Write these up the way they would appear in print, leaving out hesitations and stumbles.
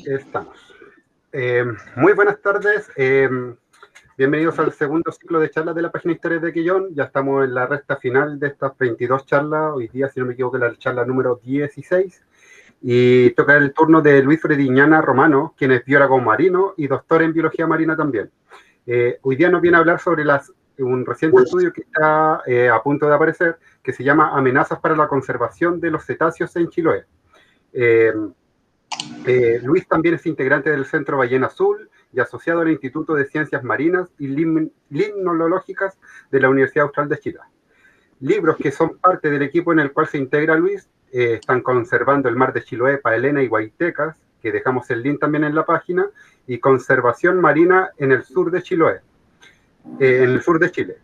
Estamos. Muy buenas tardes. Bienvenidos al segundo ciclo de charlas de la página Historias de Quillón. Ya estamos en la recta final de estas 22 charlas. Hoy día, si no me equivoco, la charla número 16. Y toca el turno de Luis Frediñana Romano, quien es biólogo marino y doctor en biología marina también. Hoy día nos viene a hablar sobre un reciente estudio que está a punto de aparecer, que se llama Amenazas para la conservación de los cetáceos en Chiloé. Luis también es integrante del Centro Ballena Azul y asociado al Instituto de Ciencias Marinas y Limnologicas de la Universidad Austral de Chile. Libros que son parte del equipo en el cual se integra Luis están Conservando el Mar de Chiloé, Paelena y Guaitecas, que dejamos el link también en la página, y Conservación Marina en el sur de Chiloé, en el sur de Chile.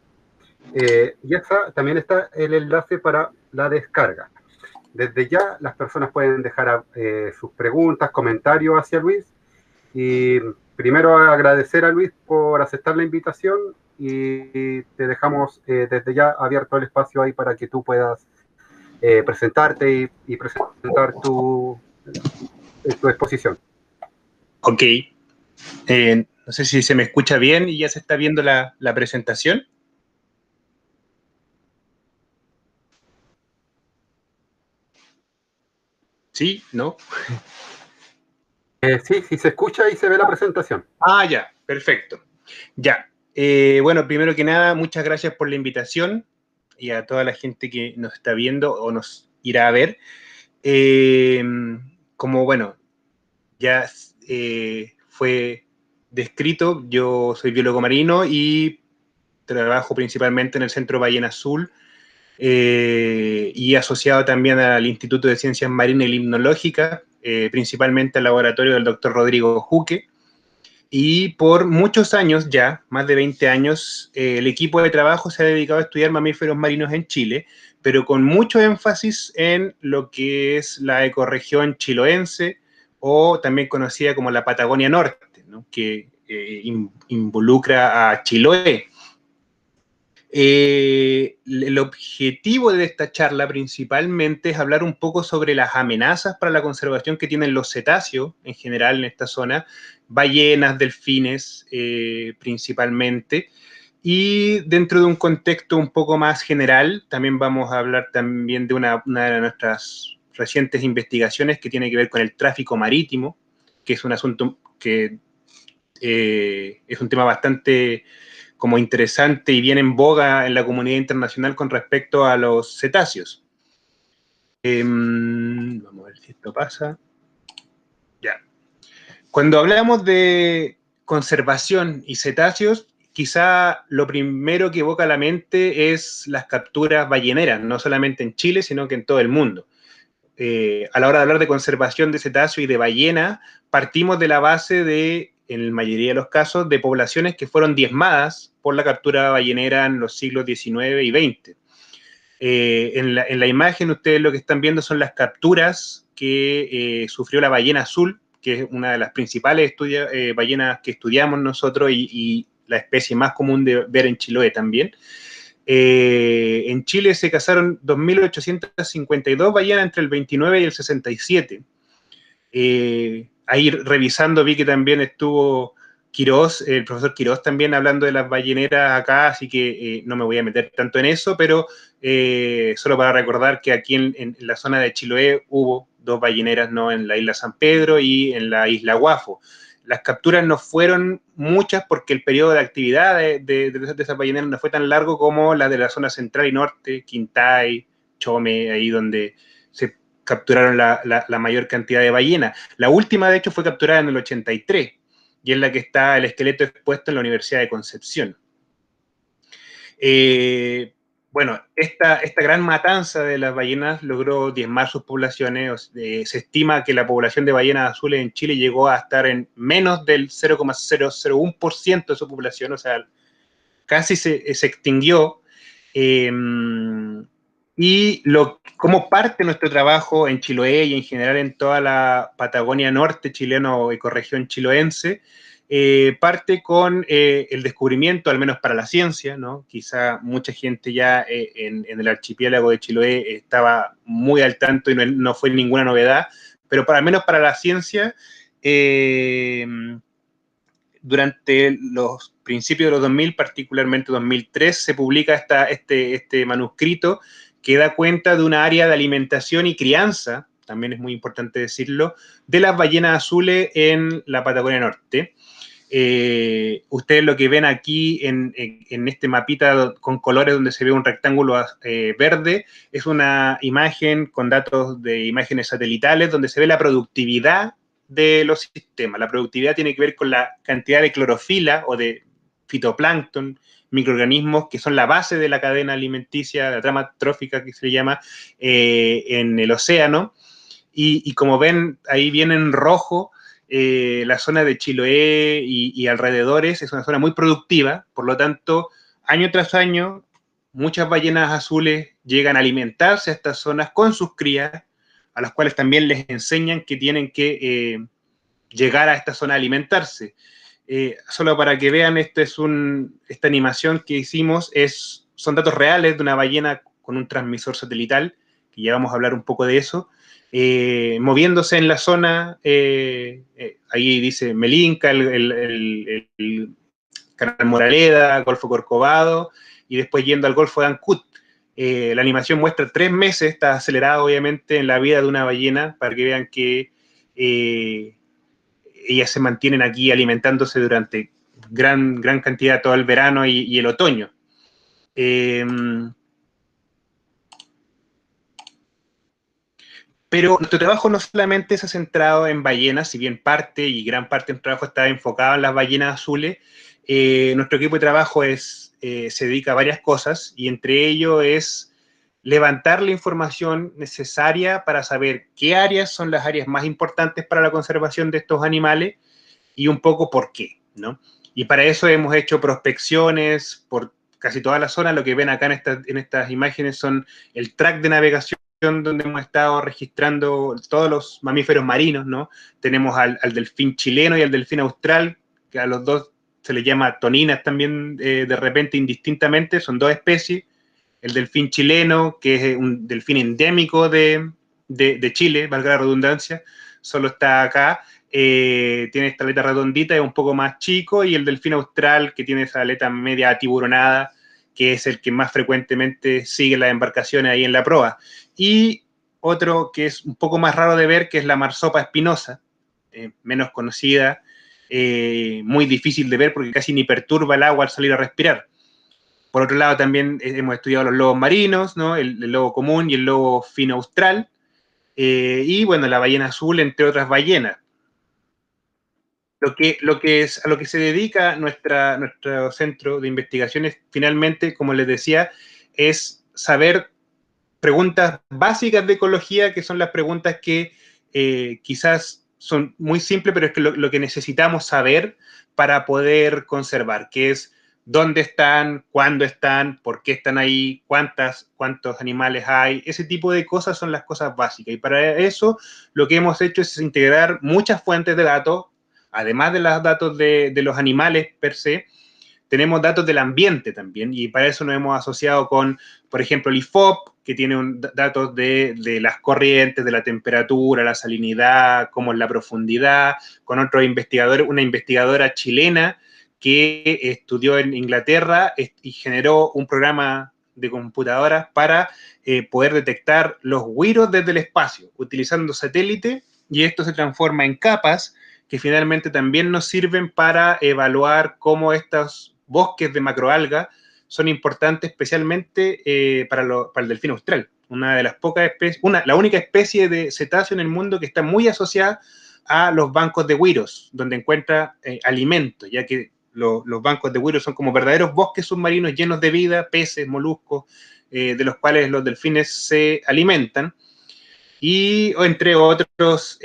Y también está el enlace para la descarga. Desde ya las personas pueden dejar sus preguntas, comentarios hacia Luis. Y primero agradecer a Luis por aceptar la invitación y te dejamos desde ya abierto el espacio ahí para que tú puedas presentarte y presentar tu exposición. Ok. No sé si se me escucha bien y ya se está viendo la presentación. ¿Sí? ¿No? Sí, se escucha y se ve la presentación. Ah, ya, perfecto. Ya. Bueno, primero que nada, muchas gracias por la invitación y a toda la gente que nos está viendo o nos irá a ver. Como, bueno, ya fue descrito, yo soy biólogo marino y trabajo principalmente en el Centro Ballena Azul, y asociado también al Instituto de Ciencias Marinas y Limnológicas, principalmente al laboratorio del doctor Rodrigo Juque. Y por muchos años ya, más de 20 años, el equipo de trabajo se ha dedicado a estudiar mamíferos marinos en Chile, pero con mucho énfasis en lo que es la ecorregión chiloense, o también conocida como la Patagonia Norte, ¿no? Que involucra a Chiloé. El objetivo de esta charla principalmente es hablar un poco sobre las amenazas para la conservación que tienen los cetáceos en general en esta zona, ballenas, delfines principalmente, y dentro de un contexto un poco más general también vamos a hablar también de una de nuestras recientes investigaciones que tiene que ver con el tráfico marítimo, que es un asunto que es un tema bastante como interesante y bien en boga en la comunidad internacional con respecto a los cetáceos. Vamos a ver si esto pasa. Ya. Cuando hablamos de conservación y cetáceos, quizá lo primero que evoca a la mente es las capturas balleneras, no solamente en Chile, sino que en todo el mundo. A la hora de hablar de conservación de cetáceos y de ballena, partimos de la base de, en la mayoría de los casos, de poblaciones que fueron diezmadas por la captura ballenera en los siglos XIX y XX. En la imagen ustedes lo que están viendo son las capturas que sufrió la ballena azul, que es una de las principales ballenas que estudiamos nosotros y la especie más común de ver en Chiloé también. En Chile se cazaron 2.852 ballenas entre el 29 y el 67. Ahí revisando vi que también estuvo Quirós, el profesor Quirós también hablando de las balleneras acá, así que no me voy a meter tanto en eso, pero solo para recordar que aquí en la zona de Chiloé hubo 2 balleneras, ¿no? En la isla San Pedro y en la isla Guafo. Las capturas no fueron muchas porque el periodo de actividad de esas balleneras no fue tan largo como la de la zona central y norte, Quintay, Chome, ahí donde se capturaron la mayor cantidad de ballenas. La última, de hecho, fue capturada en el 83 y es la que está el esqueleto expuesto en la Universidad de Concepción. Bueno, esta gran matanza de las ballenas logró diezmar sus poblaciones. Se estima que la población de ballenas azules en Chile llegó a estar en menos del 0,001% de su población, o sea, casi se extinguió. Y como parte de nuestro trabajo en Chiloé y en general en toda la Patagonia Norte chilena o ecorregión chiloense, parte con el descubrimiento, al menos para la ciencia, ¿no? Quizá mucha gente ya en el archipiélago de Chiloé estaba muy al tanto y no fue ninguna novedad, pero al menos para la ciencia durante los principios de los 2000, particularmente 2003, se publica este manuscrito que da cuenta de una área de alimentación y crianza, también es muy importante decirlo, de las ballenas azules en la Patagonia Norte. Ustedes lo que ven aquí en este mapita con colores donde se ve un rectángulo verde, es una imagen con datos de imágenes satelitales donde se ve la productividad de los sistemas. La productividad tiene que ver con la cantidad de clorofila o de fitoplancton, microorganismos que son la base de la cadena alimenticia, la trama trófica que se llama, en el océano. Y como ven, ahí viene en rojo la zona de Chiloé y alrededores, es una zona muy productiva, por lo tanto, año tras año, muchas ballenas azules llegan a alimentarse a estas zonas con sus crías, a las cuales también les enseñan que tienen que llegar a esta zona a alimentarse. Solo para que vean, esta animación que hicimos son datos reales de una ballena con un transmisor satelital, que ya vamos a hablar un poco de eso, moviéndose en la zona, ahí dice Melinca, el Canal Moraleda, Golfo Corcovado, y después yendo al Golfo de Ancud. La animación muestra 3 meses, está acelerada obviamente en la vida de una ballena, para que vean que ellas se mantienen aquí alimentándose durante gran cantidad todo el verano y el otoño. Pero nuestro trabajo no solamente se ha centrado en ballenas, si bien parte y gran parte del trabajo está enfocado en las ballenas azules, nuestro equipo de trabajo se dedica a varias cosas, y entre ello es levantar la información necesaria para saber qué áreas son las áreas más importantes para la conservación de estos animales y un poco por qué, ¿no? Y para eso hemos hecho prospecciones por casi toda la zona. Lo que ven acá en estas imágenes son el track de navegación donde hemos estado registrando todos los mamíferos marinos, ¿no? Tenemos al delfín chileno y al delfín austral, que a los dos se les llama toninas también, de repente indistintamente, son 2 especies. El delfín chileno, que es un delfín endémico de Chile, valga la redundancia, solo está acá, tiene esta aleta redondita, es un poco más chico, y el delfín austral, que tiene esa aleta media atiburonada, que es el que más frecuentemente sigue las embarcaciones ahí en la proa. Y otro que es un poco más raro de ver, que es la marsopa espinosa, menos conocida, muy difícil de ver porque casi ni perturba el agua al salir a respirar. Por otro lado, también hemos estudiado los lobos marinos, ¿no? El lobo común y el lobo fino austral, y bueno, la ballena azul, entre otras ballenas. A lo que se dedica nuestro centro de investigaciones, finalmente, como les decía, es saber preguntas básicas de ecología, que son las preguntas que quizás son muy simples, pero es que lo que necesitamos saber para poder conservar, que es dónde están, cuándo están, por qué están ahí, cuántos animales hay. Ese tipo de cosas son las cosas básicas. Y para eso lo que hemos hecho es integrar muchas fuentes de datos, además de los datos de los animales per se. Tenemos datos del ambiente también, y para eso nos hemos asociado con, por ejemplo, el IFOP, que tiene datos de las corrientes, de la temperatura, la salinidad, cómo es la profundidad, con otros investigadores, una investigadora chilena que estudió en Inglaterra y generó un programa de computadoras para poder detectar los güiros desde el espacio, utilizando satélite, y esto se transforma en capas que finalmente también nos sirven para evaluar cómo estos bosques de macroalgas son importantes, especialmente para el delfín austral, una de las pocas especies, la única especie de cetáceo en el mundo que está muy asociada a los bancos de güiros, donde encuentra alimento, ya que los bancos de güiros son como verdaderos bosques submarinos llenos de vida, peces, moluscos, de los cuales los delfines se alimentan, y entre otros,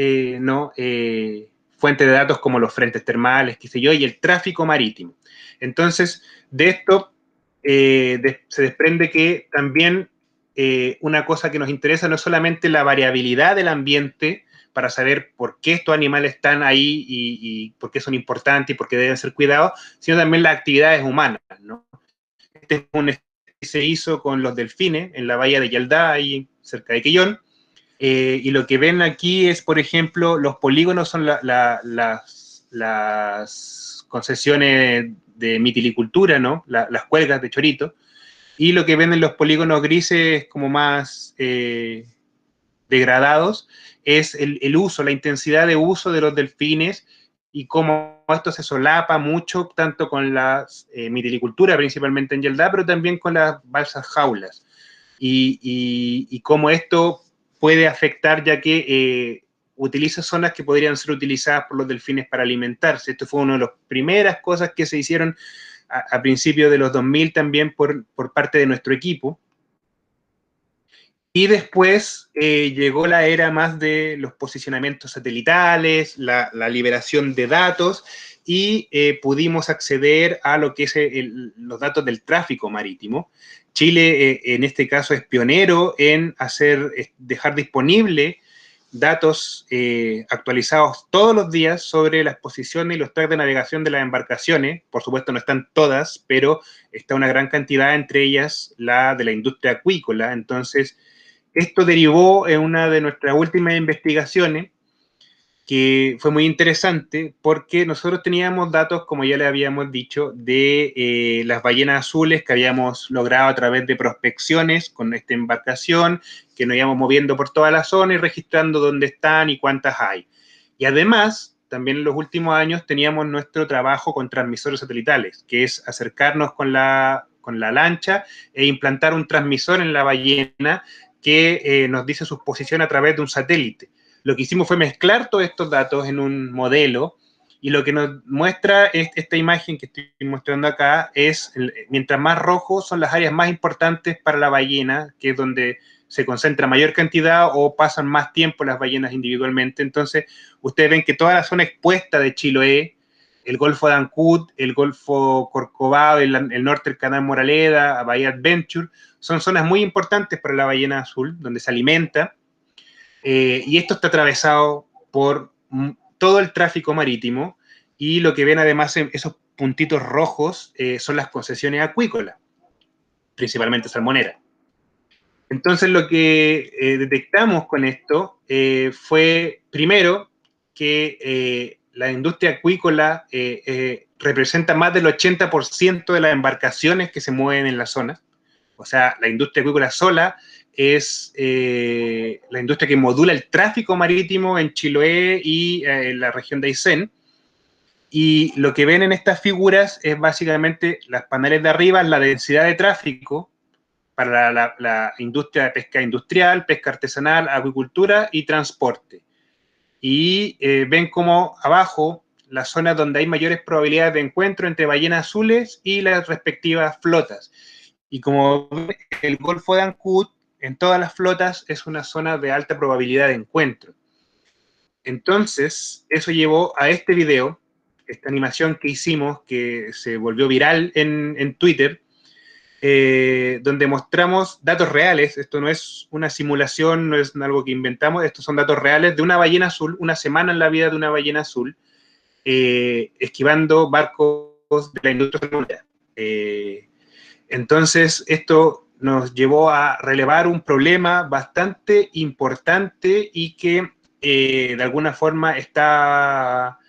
fuentes de datos como los frentes termales, qué sé yo, y el tráfico marítimo. Entonces, de esto se desprende que también una cosa que nos interesa no es solamente la variabilidad del ambiente para saber por qué estos animales están ahí y por qué son importantes y por qué deben ser cuidados, sino también las actividades humanas, ¿no? Este es un estudio que se hizo con los delfines en la bahía de Yaldá, ahí cerca de Quillón, Y lo que ven aquí es, por ejemplo, los polígonos son las concesiones de mitilicultura, ¿no? Las cuelgas de chorito. Y lo que ven en los polígonos grises como más degradados es el uso, la intensidad de uso de los delfines y cómo esto se solapa mucho, tanto con la mitilicultura, principalmente en Yeldá, pero también con las balsas jaulas. Y cómo esto puede afectar, ya que utiliza zonas que podrían ser utilizadas por los delfines para alimentarse. Esto fue una de las primeras cosas que se hicieron a principios de los 2000 también por parte de nuestro equipo. Y después llegó la era más de los posicionamientos satelitales, la liberación de datos, y pudimos acceder a lo que es los datos del tráfico marítimo. Chile, en este caso, es pionero en dejar disponible datos actualizados todos los días sobre las posiciones y los tracks de navegación de las embarcaciones. Por supuesto, no están todas, pero está una gran cantidad, entre ellas la de la industria acuícola. Entonces, esto derivó en una de nuestras últimas investigaciones, que fue muy interesante porque nosotros teníamos datos, como ya le habíamos dicho, de las ballenas azules que habíamos logrado a través de prospecciones con esta embarcación, que nos íbamos moviendo por toda la zona y registrando dónde están y cuántas hay. Y además, también en los últimos años teníamos nuestro trabajo con transmisores satelitales, que es acercarnos con la lancha e implantar un transmisor en la ballena que nos dice su posición a través de un satélite. Lo que hicimos fue mezclar todos estos datos en un modelo, y lo que nos muestra esta imagen que estoy mostrando acá es, mientras más rojos son las áreas más importantes para la ballena, que es donde se concentra mayor cantidad o pasan más tiempo las ballenas individualmente. Entonces, ustedes ven que toda la zona expuesta de Chiloé, el Golfo de Ancud, el Golfo Corcovado, el norte del Canal Moraleda, Bahía Adventure, son zonas muy importantes para la ballena azul, donde se alimenta. Y esto está atravesado por todo el tráfico marítimo, y lo que ven además en esos puntitos rojos son las concesiones acuícolas, principalmente salmonera. Entonces lo que detectamos con esto fue, primero, que la industria acuícola representa más del 80% de las embarcaciones que se mueven en la zona. O sea, la industria acuícola sola es la industria que modula el tráfico marítimo en Chiloé y en la región de Aysén. Y lo que ven en estas figuras es básicamente las paneles de arriba, la densidad de tráfico para la industria de pesca industrial, pesca artesanal, acuicultura y transporte. Y ven como abajo las zonas donde hay mayores probabilidades de encuentro entre ballenas azules y las respectivas flotas. Y como el Golfo de Ancud, en todas las flotas es una zona de alta probabilidad de encuentro. Entonces, eso llevó a este video, esta animación que hicimos, que se volvió viral en Twitter, donde mostramos datos reales. Esto no es una simulación, no es algo que inventamos, estos son datos reales de una ballena azul, una semana en la vida de una ballena azul, esquivando barcos de la industria salmonera. Entonces, esto nos llevó a relevar un problema bastante importante y que de alguna forma está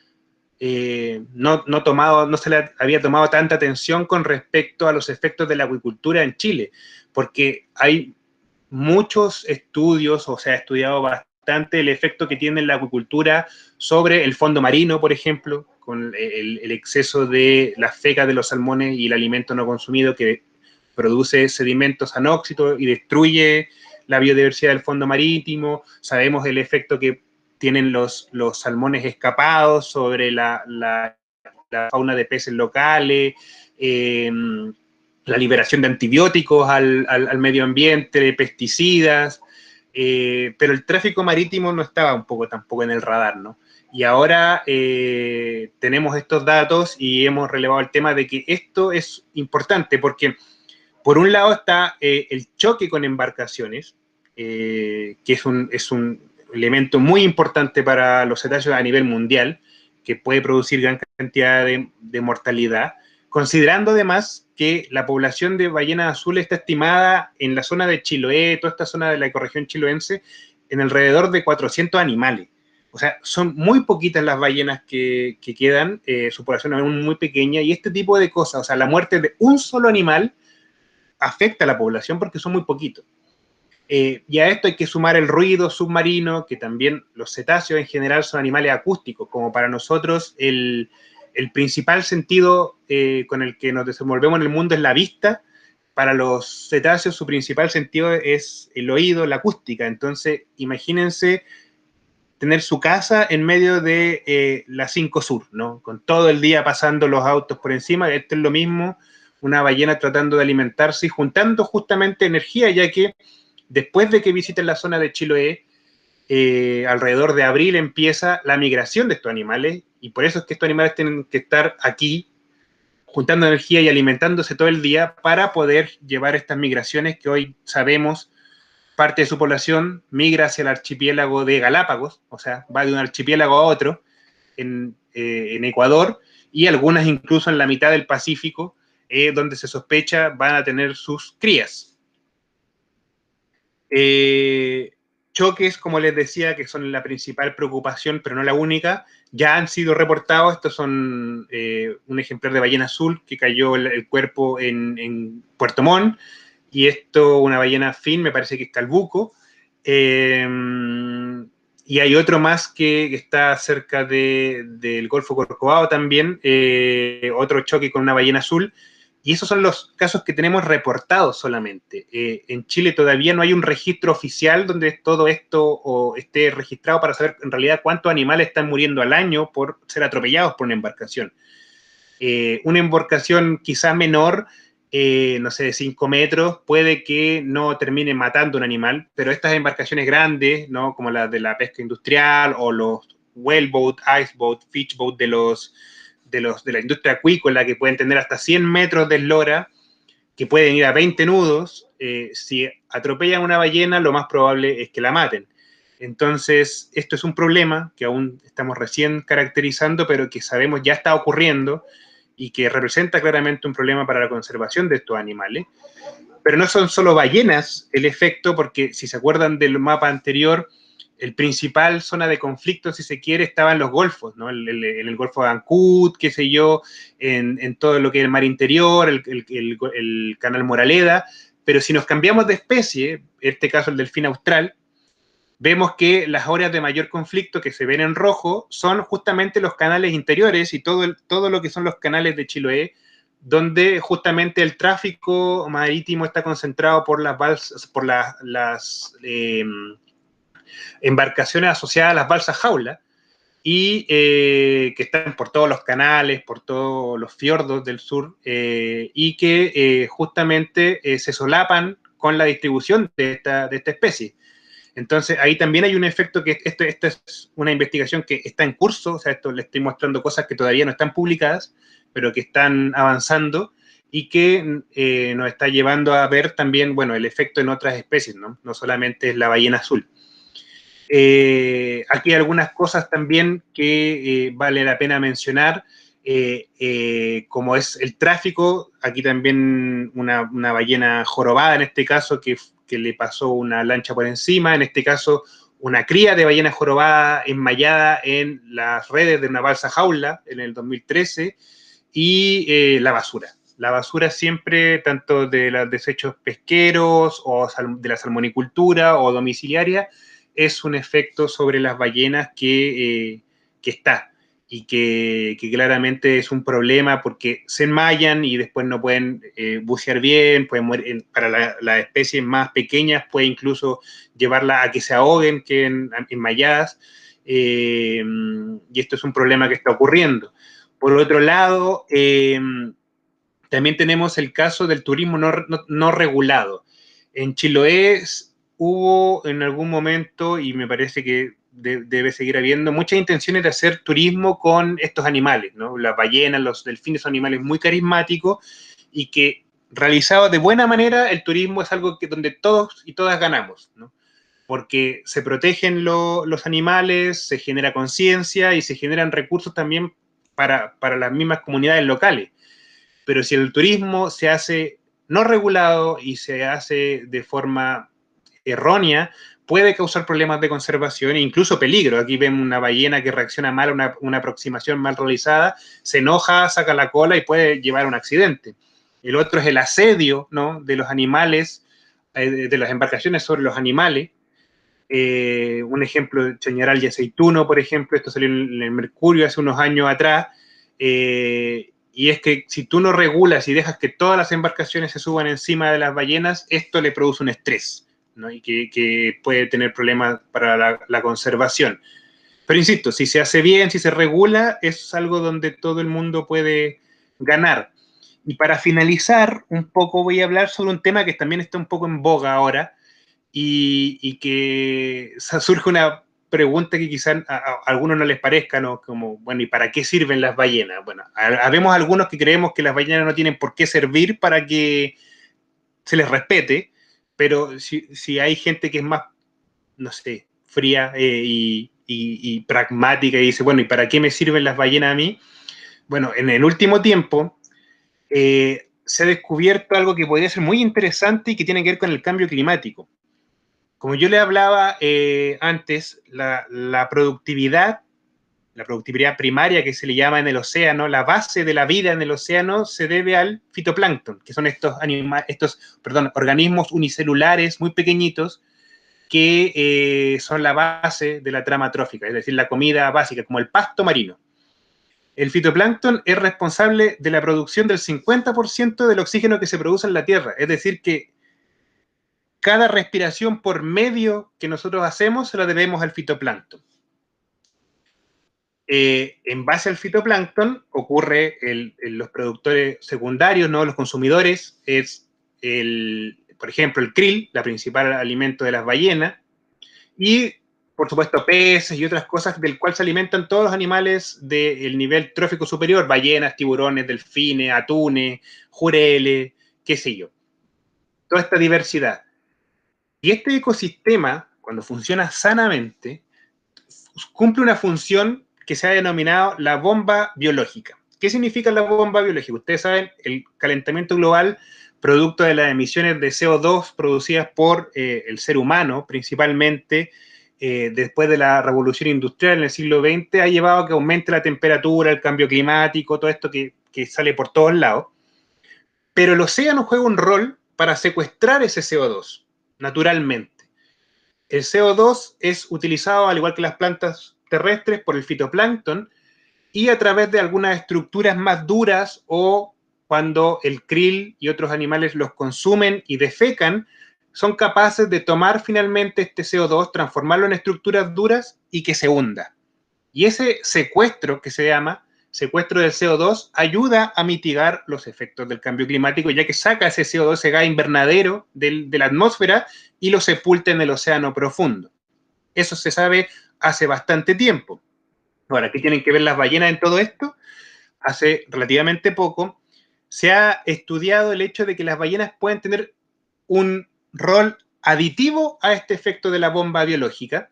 no se le había tomado tanta atención con respecto a los efectos de la acuicultura en Chile, porque hay muchos estudios, o se ha estudiado bastante el efecto que tiene la acuicultura sobre el fondo marino, por ejemplo, con el exceso de las fecas de los salmones y el alimento no consumido, que produce sedimentos anóxitos y destruye la biodiversidad del fondo marítimo. Sabemos el efecto que tienen los salmones escapados sobre la fauna de peces locales, la liberación de antibióticos al medio ambiente, de pesticidas, pero el tráfico marítimo no estaba un poco tampoco en el radar, ¿no? Y ahora tenemos estos datos y hemos relevado el tema de que esto es importante porque, por un lado, está el choque con embarcaciones, que es un elemento muy importante para los cetáceos a nivel mundial, que puede producir gran cantidad de mortalidad, considerando además que la población de ballenas azules está estimada en la zona de Chiloé, toda esta zona de la ecorregión chiloense, en alrededor de 400 animales. O sea, son muy poquitas las ballenas que quedan, su población es muy pequeña, y este tipo de cosas, o sea, la muerte de un solo animal afecta a la población porque son muy poquitos. Y a esto hay que sumar el ruido submarino, que también los cetáceos en general son animales acústicos, como para nosotros el principal sentido con el que nos desenvolvemos en el mundo es la vista. Para los cetáceos su principal sentido es el oído, la acústica. Entonces, imagínense tener su casa en medio de la 5 Sur, ¿no? Con todo el día pasando los autos por encima. Esto es lo mismo, una ballena tratando de alimentarse y juntando justamente energía, ya que después de que visiten la zona de Chiloé, alrededor de abril empieza la migración de estos animales, y por eso es que estos animales tienen que estar aquí juntando energía y alimentándose todo el día para poder llevar estas migraciones que hoy sabemos parte de su población migra hacia el archipiélago de Galápagos, o sea, va de un archipiélago a otro en Ecuador, y algunas incluso en la mitad del Pacífico, donde se sospecha van a tener sus crías. Choques, como les decía, que son la principal preocupación, pero no la única, ya han sido reportados. Estos son un ejemplar de ballena azul que cayó el cuerpo en Puerto Montt, y esto, una ballena fin, me parece que es calbuco, y hay otro más que está cerca del Golfo Corcovado también, otro choque con una ballena azul, y esos son los casos que tenemos reportados solamente. En Chile todavía no hay un registro oficial donde todo esto esté registrado para saber en realidad cuántos animales están muriendo al año por ser atropellados por una embarcación. Una embarcación quizás menor, no sé, de 5 metros, puede que no termine matando un animal, pero estas embarcaciones grandes, ¿no? Como las de la pesca industrial o los whaleboat, iceboat, fishboat de la industria acuícola, que pueden tener hasta 100 metros de eslora, que pueden ir a 20 nudos, si atropellan una ballena, lo más probable es que la maten. Entonces, esto es un problema que aún estamos recién caracterizando, pero que sabemos ya está ocurriendo y que representa claramente un problema para la conservación de estos animales. Pero no son solo ballenas el efecto, porque si se acuerdan del mapa anterior, el principal zona de conflicto, si se quiere, estaba en los golfos, ¿no? En el Golfo de Ancud, qué sé yo, en todo lo que es el mar interior, el canal Moraleda. Pero si nos cambiamos de especie, en este caso el delfín austral, vemos que las áreas de mayor conflicto que se ven en rojo son justamente los canales interiores y todo lo que son los canales de Chiloé, donde justamente el tráfico marítimo está concentrado por las balsas, por las embarcaciones asociadas a las balsas jaula, y que están por todos los canales, por todos los fiordos del sur, y que justamente se solapan con la distribución de esta especie. Entonces, ahí también hay un efecto que esta es una investigación que está en curso, o sea, esto le estoy mostrando cosas que todavía no están publicadas, pero que están avanzando, y que nos está llevando a ver también, bueno, el efecto en otras especies, ¿no? No solamente es la ballena azul. Aquí hay algunas cosas también que vale la pena mencionar, como es el tráfico. Aquí también una ballena jorobada, en este caso, que le pasó una lancha por encima, en este caso una cría de ballena jorobada enmayada en las redes de una balsa jaula en el 2013, y la basura. La basura siempre, tanto de los desechos pesqueros o de la salmonicultura o domiciliaria, es un efecto sobre las ballenas que está, y que claramente es un problema porque se enmayan y después no pueden bucear bien, pueden morir. Para las especies más pequeñas puede incluso llevarla a que se ahoguen, queden enmayadas, y esto es un problema que está ocurriendo. Por otro lado, también tenemos el caso del turismo no regulado. En Chiloé hubo en algún momento, y me parece que debe seguir habiendo, muchas intenciones de hacer turismo con estos animales, ¿no? Las ballenas, los delfines son animales muy carismáticos, y que realizado de buena manera, el turismo es algo donde todos y todas ganamos, ¿no? Porque se protegen los animales, se genera conciencia y se generan recursos también para las mismas comunidades locales. Pero si el turismo se hace no regulado y se hace de forma errónea puede causar problemas de conservación e incluso peligro. Aquí vemos una ballena que reacciona mal a una aproximación mal realizada, se enoja, saca la cola y puede llevar a un accidente. El otro es el asedio, ¿no?, de los animales, de las embarcaciones sobre los animales. Un ejemplo, chañaral y aceituno, por ejemplo, esto salió en el Mercurio hace unos años atrás, y es que si tú no regulas y dejas que todas las embarcaciones se suban encima de las ballenas, esto le produce un estrés, ¿no?, y que puede tener problemas para la conservación. Pero insisto, si se hace bien, si se regula, es algo donde todo el mundo puede ganar. Y para finalizar, un poco voy a hablar sobre un tema que también está un poco en boga ahora, y que surge una pregunta que quizás a algunos no les parezca, ¿no? Como, bueno, ¿y para qué sirven las ballenas? Bueno, habemos algunos que creemos que las ballenas no tienen por qué servir para que se les respete, pero si hay gente que es más, no sé, fría y pragmática y dice, bueno, ¿y para qué me sirven las ballenas a mí? Bueno, en el último tiempo se ha descubierto algo que podría ser muy interesante y que tiene que ver con el cambio climático. Como yo le hablaba antes, la productividad primaria que se le llama en el océano, la base de la vida en el océano se debe al fitoplancton, que son estos organismos unicelulares muy pequeñitos que son la base de la trama trófica, es decir, la comida básica, como el pasto marino. El fitoplancton es responsable de la producción del 50% del oxígeno que se produce en la Tierra, es decir, que cada respiración por medio que nosotros hacemos se la debemos al fitoplancton. En base al fitoplancton ocurre los productores secundarios, ¿no?, los consumidores, es por ejemplo, el krill, la principal alimento de las ballenas, y por supuesto peces y otras cosas del cual se alimentan todos los animales del nivel trófico superior, ballenas, tiburones, delfines, atunes, jureles, qué sé yo. Toda esta diversidad. Y este ecosistema, cuando funciona sanamente, cumple una función que se ha denominado la bomba biológica. ¿Qué significa la bomba biológica? Ustedes saben, el calentamiento global, producto de las emisiones de CO2 producidas por el ser humano, principalmente después de la revolución industrial en el siglo XX, ha llevado a que aumente la temperatura, el cambio climático, todo esto que sale por todos lados. Pero el océano juega un rol para secuestrar ese CO2, naturalmente. El CO2 es utilizado, al igual que las plantas terrestres, por el fitoplancton y a través de algunas estructuras más duras, o cuando el krill y otros animales los consumen y defecan, son capaces de tomar finalmente este CO2, transformarlo en estructuras duras y que se hunda. Y ese secuestro, que se llama secuestro del CO2, ayuda a mitigar los efectos del cambio climático, ya que saca ese CO2, ese gas invernadero de la atmósfera y lo sepulta en el océano profundo. Eso se sabe hace bastante tiempo. Ahora, ¿qué tienen que ver las ballenas en todo esto? Hace relativamente poco se ha estudiado el hecho de que las ballenas pueden tener un rol aditivo a este efecto de la bomba biológica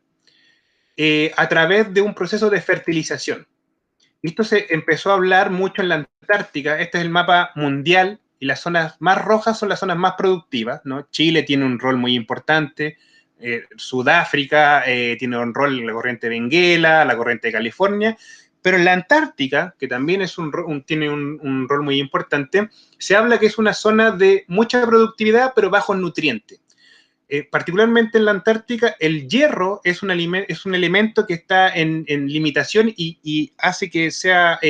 a través de un proceso de fertilización. Esto se empezó a hablar mucho en la Antártica. Este es el mapa mundial y las zonas más rojas son las zonas más productivas, ¿no? Chile tiene un rol muy importante, Sudáfrica tiene un rol en la corriente de Benguela, la corriente de California, pero en la Antártica, que también tiene un rol muy importante, se habla que es una zona de mucha productividad, pero bajos nutrientes. Particularmente en la Antártica, el hierro es un elemento que está en limitación y hace que sea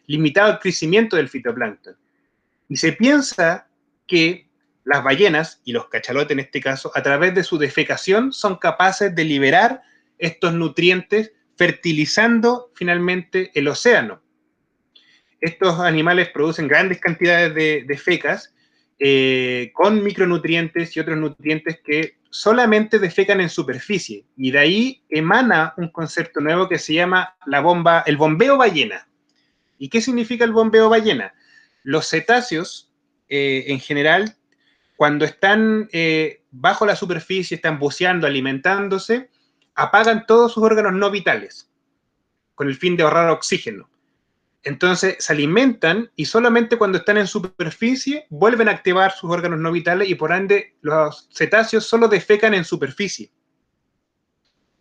limitado el crecimiento del fitoplancton. Y se piensa que las ballenas, y los cachalotes en este caso, a través de su defecación, son capaces de liberar estos nutrientes, fertilizando finalmente el océano. Estos animales producen grandes cantidades de fecas, con micronutrientes y otros nutrientes que solamente defecan en superficie, y de ahí emana un concepto nuevo que se llama el bombeo ballena. ¿Y qué significa el bombeo ballena? Los cetáceos, en general, cuando están bajo la superficie, están buceando, alimentándose, apagan todos sus órganos no vitales, con el fin de ahorrar oxígeno. Entonces se alimentan y solamente cuando están en superficie vuelven a activar sus órganos no vitales y por ende los cetáceos solo defecan en superficie.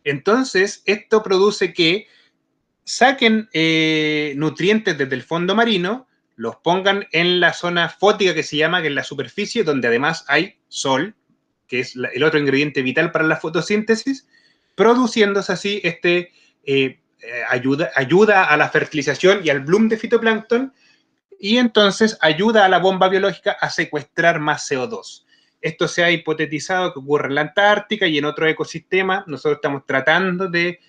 Entonces esto produce que saquen nutrientes desde el fondo marino, los pongan en la zona fótica que se llama, que es la superficie, donde además hay sol, que es el otro ingrediente vital para la fotosíntesis, produciéndose así ayuda a la fertilización y al bloom de fitoplancton, y entonces ayuda a la bomba biológica a secuestrar más CO2. Esto se ha hipotetizado que ocurre en la Antártica y en otros ecosistemas. Nosotros estamos tratando de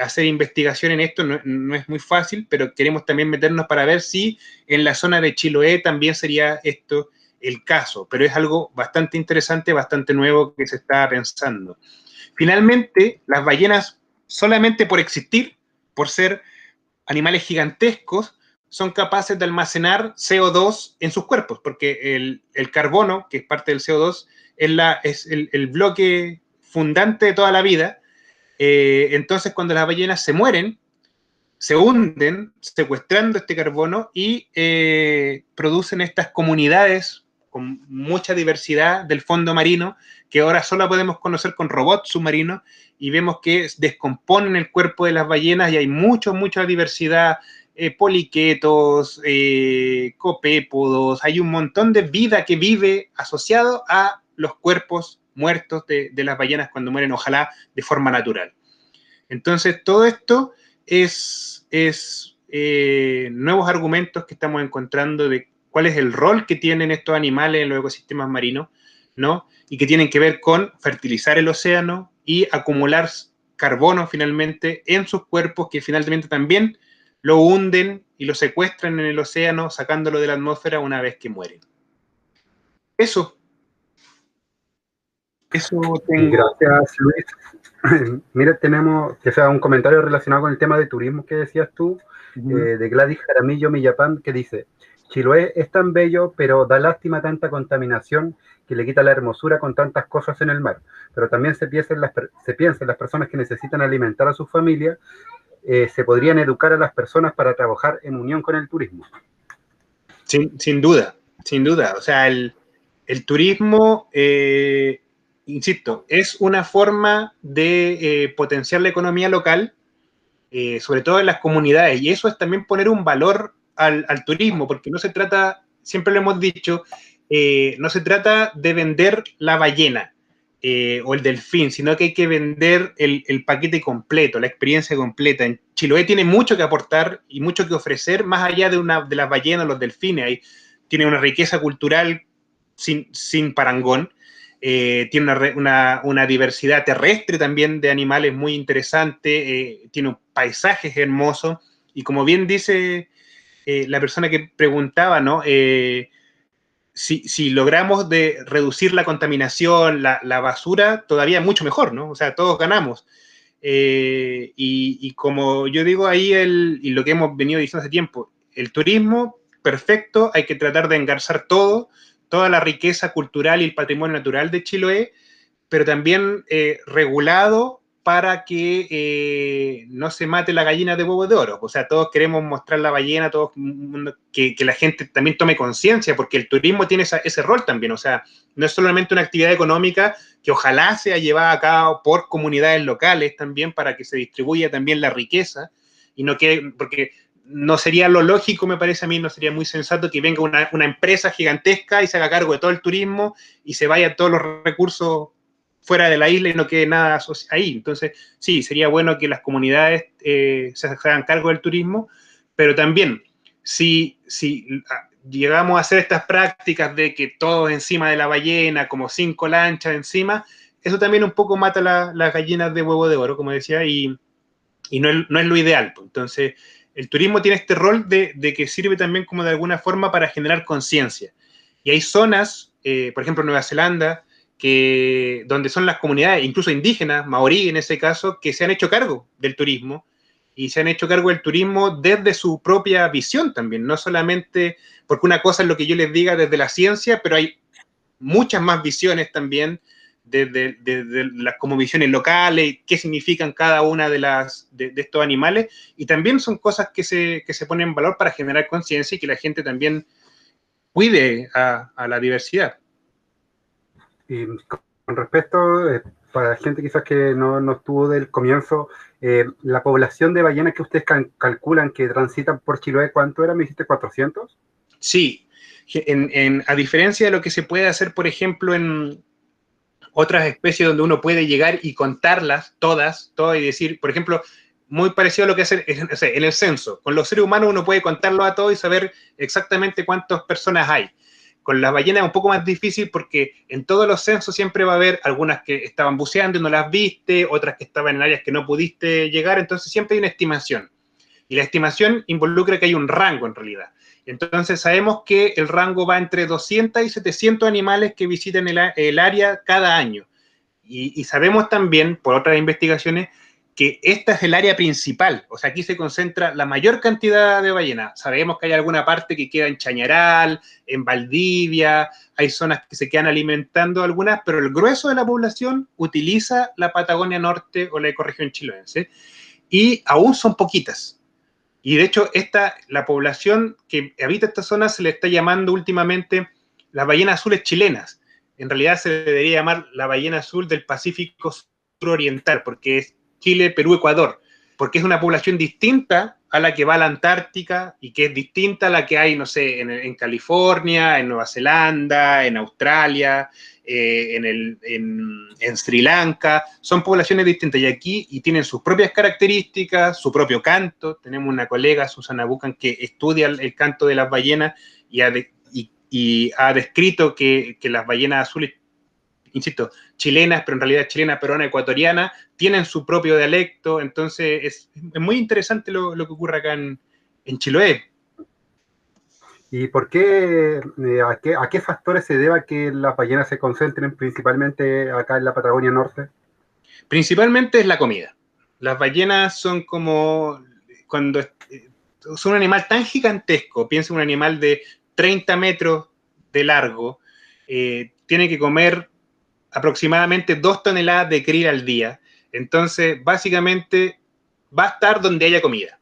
hacer investigación en esto, no es muy fácil, pero queremos también meternos para ver si en la zona de Chiloé también sería esto el caso, pero es algo bastante interesante, bastante nuevo que se está pensando. Finalmente, las ballenas, solamente por existir, por ser animales gigantescos, son capaces de almacenar CO2 en sus cuerpos, porque el carbono, que es parte del CO2, es el bloque fundante de toda la vida. Entonces, cuando las ballenas se mueren, se hunden secuestrando este carbono y producen estas comunidades con mucha diversidad del fondo marino, que ahora solo podemos conocer con robots submarinos, y vemos que descomponen el cuerpo de las ballenas y hay mucha diversidad, poliquetos, copépodos, hay un montón de vida que vive asociado a los cuerpos muertos de las ballenas cuando mueren, ojalá de forma natural. Entonces, todo esto es nuevos argumentos que estamos encontrando de cuál es el rol que tienen estos animales en los ecosistemas marinos, ¿no? Y que tienen que ver con fertilizar el océano y acumular carbono finalmente en sus cuerpos, que finalmente también lo hunden y lo secuestran en el océano, sacándolo de la atmósfera una vez que mueren. Eso tengo. Gracias, Luis. Mira, tenemos que sea un comentario relacionado con el tema de turismo que decías tú, de Gladys Jaramillo Millapán, que dice: Chiloé es tan bello, pero da lástima tanta contaminación que le quita la hermosura con tantas cosas en el mar. Pero también se piensa en las personas que necesitan alimentar a sus familias, se podrían educar a las personas para trabajar en unión con el turismo. Sin duda. O sea, el turismo, insisto, es una forma de potenciar la economía local, sobre todo en las comunidades, y eso es también poner un valor al turismo, porque no se trata, siempre lo hemos dicho, no se trata de vender la ballena o el delfín, sino que hay que vender el paquete completo, la experiencia completa. En Chiloé tiene mucho que aportar y mucho que ofrecer, más allá de las ballenas o los delfines. Tiene una riqueza cultural sin parangón. Tiene una diversidad terrestre también de animales muy interesante, tiene un paisaje hermoso, y como bien dice la persona que preguntaba, ¿no? Si logramos reducir la contaminación, la basura, todavía mucho mejor, ¿no? O sea, todos ganamos. Y como yo digo ahí, y lo que hemos venido diciendo hace tiempo, el turismo, perfecto, hay que tratar de engarzar toda la riqueza cultural y el patrimonio natural de Chiloé, pero también regulado para que no se mate la gallina de huevo de oro. O sea, todos queremos mostrar la ballena, que la gente también tome conciencia, porque el turismo tiene ese rol también. O sea, no es solamente una actividad económica que ojalá sea llevada a cabo por comunidades locales también, para que se distribuya también la riqueza, y no quede, porque no sería lo lógico, me parece a mí, no sería muy sensato que venga una empresa gigantesca y se haga cargo de todo el turismo y se vayan todos los recursos fuera de la isla y no quede nada ahí. Entonces, sí, sería bueno que las comunidades se hagan cargo del turismo, pero también, si llegamos a hacer estas prácticas de que todos encima de la ballena, como 5 lanchas encima, eso también un poco mata las gallinas de huevo de oro, como decía, y no es lo ideal. Entonces, el turismo tiene este rol de que sirve también como de alguna forma para generar conciencia. Y hay zonas, por ejemplo, Nueva Zelanda, donde son las comunidades, incluso indígenas, maorí en ese caso, que se han hecho cargo del turismo, y se han hecho cargo del turismo desde su propia visión también, no solamente, porque una cosa es lo que yo les diga desde la ciencia, pero hay muchas más visiones también de las cosmovisiones locales, qué significan cada una de estos animales, y también son cosas que se ponen en valor para generar conciencia y que la gente también cuide a la diversidad. Y con respecto, para la gente quizás que no estuvo del comienzo, la población de ballenas que ustedes calculan que transitan por Chiloé, ¿cuánto era? ¿Me dijiste 400? Sí, a diferencia de lo que se puede hacer, por ejemplo, en otras especies donde uno puede llegar y contarlas todas y decir, por ejemplo, muy parecido a lo que hace en el censo. Con los seres humanos uno puede contarlo a todos y saber exactamente cuántas personas hay. Con las ballenas es un poco más difícil porque en todos los censos siempre va a haber algunas que estaban buceando y no las viste, otras que estaban en áreas que no pudiste llegar, entonces siempre hay una estimación. Y la estimación involucra que hay un rango en realidad. Entonces sabemos que el rango va entre 200 y 700 animales que visitan el área cada año. Y sabemos también, por otras investigaciones, que esta es el área principal. O sea, aquí se concentra la mayor cantidad de ballenas. Sabemos que hay alguna parte que queda en Chañaral, en Valdivia, hay zonas que se quedan alimentando algunas, pero el grueso de la población utiliza la Patagonia Norte o la ecorregión chiloense. Y aún son poquitas. Y de hecho, la población que habita esta zona se le está llamando últimamente las ballenas azules chilenas. En realidad se le debería llamar la ballena azul del Pacífico suroriental, porque es Chile, Perú, Ecuador, porque es una población distinta a la que va a la Antártica y que es distinta a la que hay, no sé, en California, en Nueva Zelanda, en Australia, en Sri Lanka. Son poblaciones distintas y aquí y tienen sus propias características, su propio canto. Tenemos una colega, Susana Bucan, que estudia el canto de las ballenas y ha descrito que las ballenas azules, insisto, chilenas, pero en realidad chilena, peruana, ecuatoriana, tienen su propio dialecto. Entonces es muy interesante lo que ocurre acá en Chiloé. ¿Y por qué, a qué factores se deba que las ballenas se concentren principalmente acá en la Patagonia Norte? Principalmente es la comida. Las ballenas son son un animal tan gigantesco, piensa un animal de 30 metros de largo, tiene que comer aproximadamente 2 toneladas de krill al día. Entonces, básicamente, va a estar donde haya comida.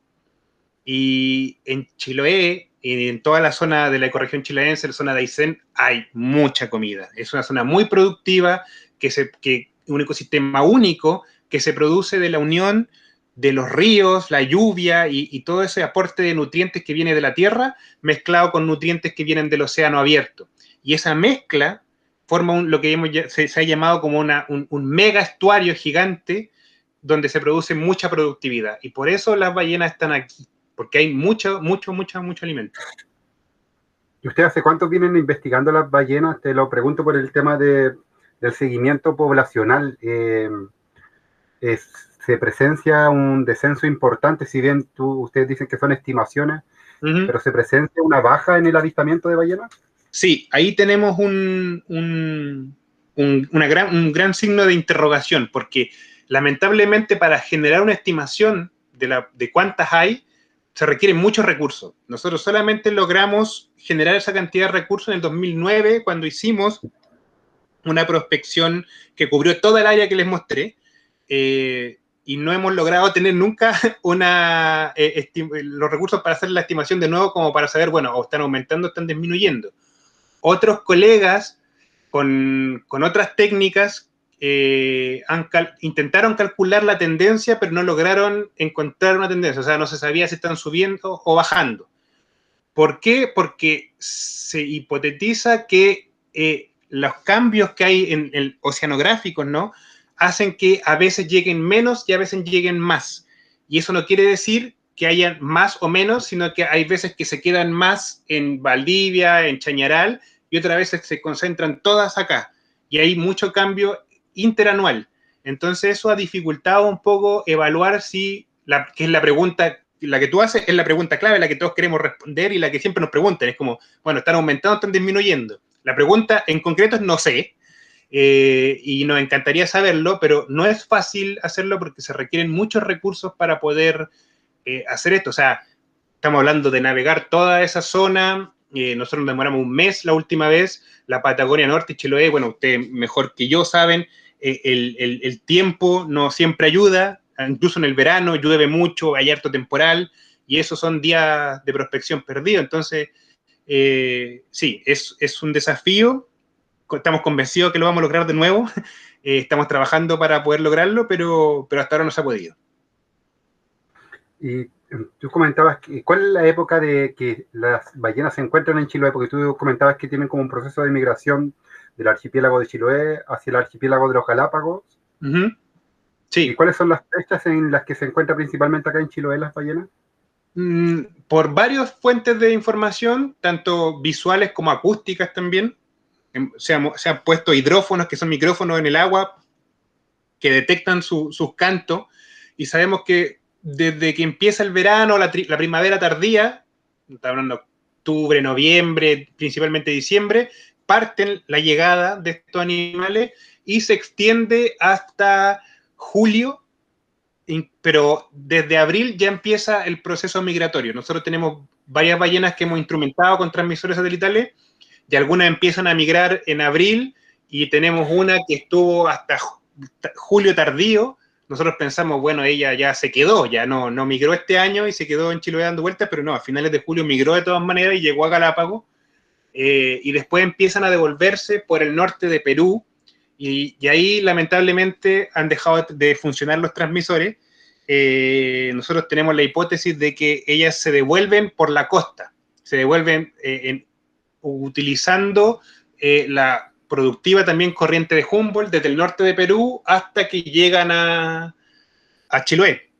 Y en Chiloé, y en toda la zona de la ecorregión chilense, la zona de Aysén, hay mucha comida. Es una zona muy productiva, un ecosistema único que se produce de la unión de los ríos, la lluvia y todo ese aporte de nutrientes que viene de la tierra, mezclado con nutrientes que vienen del océano abierto. Y esa mezcla forma lo que se ha llamado como un mega estuario gigante donde se produce mucha productividad. Y por eso las ballenas están aquí, porque hay mucho alimento. ¿Y ustedes hace cuánto vienen investigando las ballenas? Te lo pregunto por el tema del seguimiento poblacional. Se presencia un descenso importante, si bien ustedes dicen que son estimaciones, pero ¿se presencia una baja en el avistamiento de ballenas? Sí, ahí tenemos un gran signo de interrogación, porque lamentablemente para generar una estimación de cuántas hay, se requieren muchos recursos. Nosotros solamente logramos generar esa cantidad de recursos en el 2009, cuando hicimos una prospección que cubrió toda el área que les mostré, y no hemos logrado tener nunca los recursos para hacer la estimación de nuevo, como para saber, bueno, o están aumentando o están disminuyendo. Otros colegas con otras técnicas intentaron calcular la tendencia, pero no lograron encontrar una tendencia. O sea, no se sabía si están subiendo o bajando. ¿Por qué? Porque se hipotetiza que los cambios que hay en el oceanográficos, ¿no?, hacen que a veces lleguen menos y a veces lleguen más. Y eso no quiere decir que haya más o menos, sino que hay veces que se quedan más en Valdivia, en Chañaral, y otras veces se concentran todas acá. Y hay mucho cambio interanual. Entonces eso ha dificultado un poco evaluar que es la pregunta, la que tú haces es la pregunta clave, la que todos queremos responder y la que siempre nos preguntan. Es como, bueno, ¿están aumentando o están disminuyendo? La pregunta en concreto es no sé, y nos encantaría saberlo, pero no es fácil hacerlo porque se requieren muchos recursos para poder hacer esto. O sea, estamos hablando de navegar toda esa zona, nosotros nos demoramos un mes la última vez, la Patagonia Norte y Chiloé, bueno, ustedes mejor que yo saben, el tiempo no siempre ayuda, incluso en el verano llueve mucho, hay harto temporal, y esos son días de prospección perdidos. Entonces, sí, es un desafío, estamos convencidos que lo vamos a lograr de nuevo, estamos trabajando para poder lograrlo, pero hasta ahora no se ha podido. Y tú comentabas, ¿cuál es la época de que las ballenas se encuentran en Chiloé? Porque tú comentabas que tienen como un proceso de migración del archipiélago de Chiloé hacia el archipiélago de los Galápagos. Uh-huh. Sí. ¿Y cuáles son las fechas en las que se encuentran principalmente acá en Chiloé las ballenas? Por varias fuentes de información, tanto visuales como acústicas también. Se han puesto hidrófonos, que son micrófonos en el agua, que detectan sus cantos, y sabemos que desde que empieza el verano, la primavera tardía, está hablando de octubre, noviembre, principalmente diciembre, parten la llegada de estos animales y se extiende hasta julio, pero desde abril ya empieza el proceso migratorio. Nosotros tenemos varias ballenas que hemos instrumentado con transmisores satelitales y algunas empiezan a migrar en abril, y tenemos una que estuvo hasta julio tardío. Nosotros pensamos, bueno, ella ya se quedó, ya no migró este año y se quedó en Chiloé dando vueltas, pero no, a finales de julio migró de todas maneras y llegó a Galápagos, y después empiezan a devolverse por el norte de Perú, y ahí lamentablemente han dejado de funcionar los transmisores. Nosotros tenemos la hipótesis de que ellas se devuelven por la costa, se devuelven utilizando la productiva también corriente de Humboldt desde el norte de Perú hasta que llegan a Chiloé.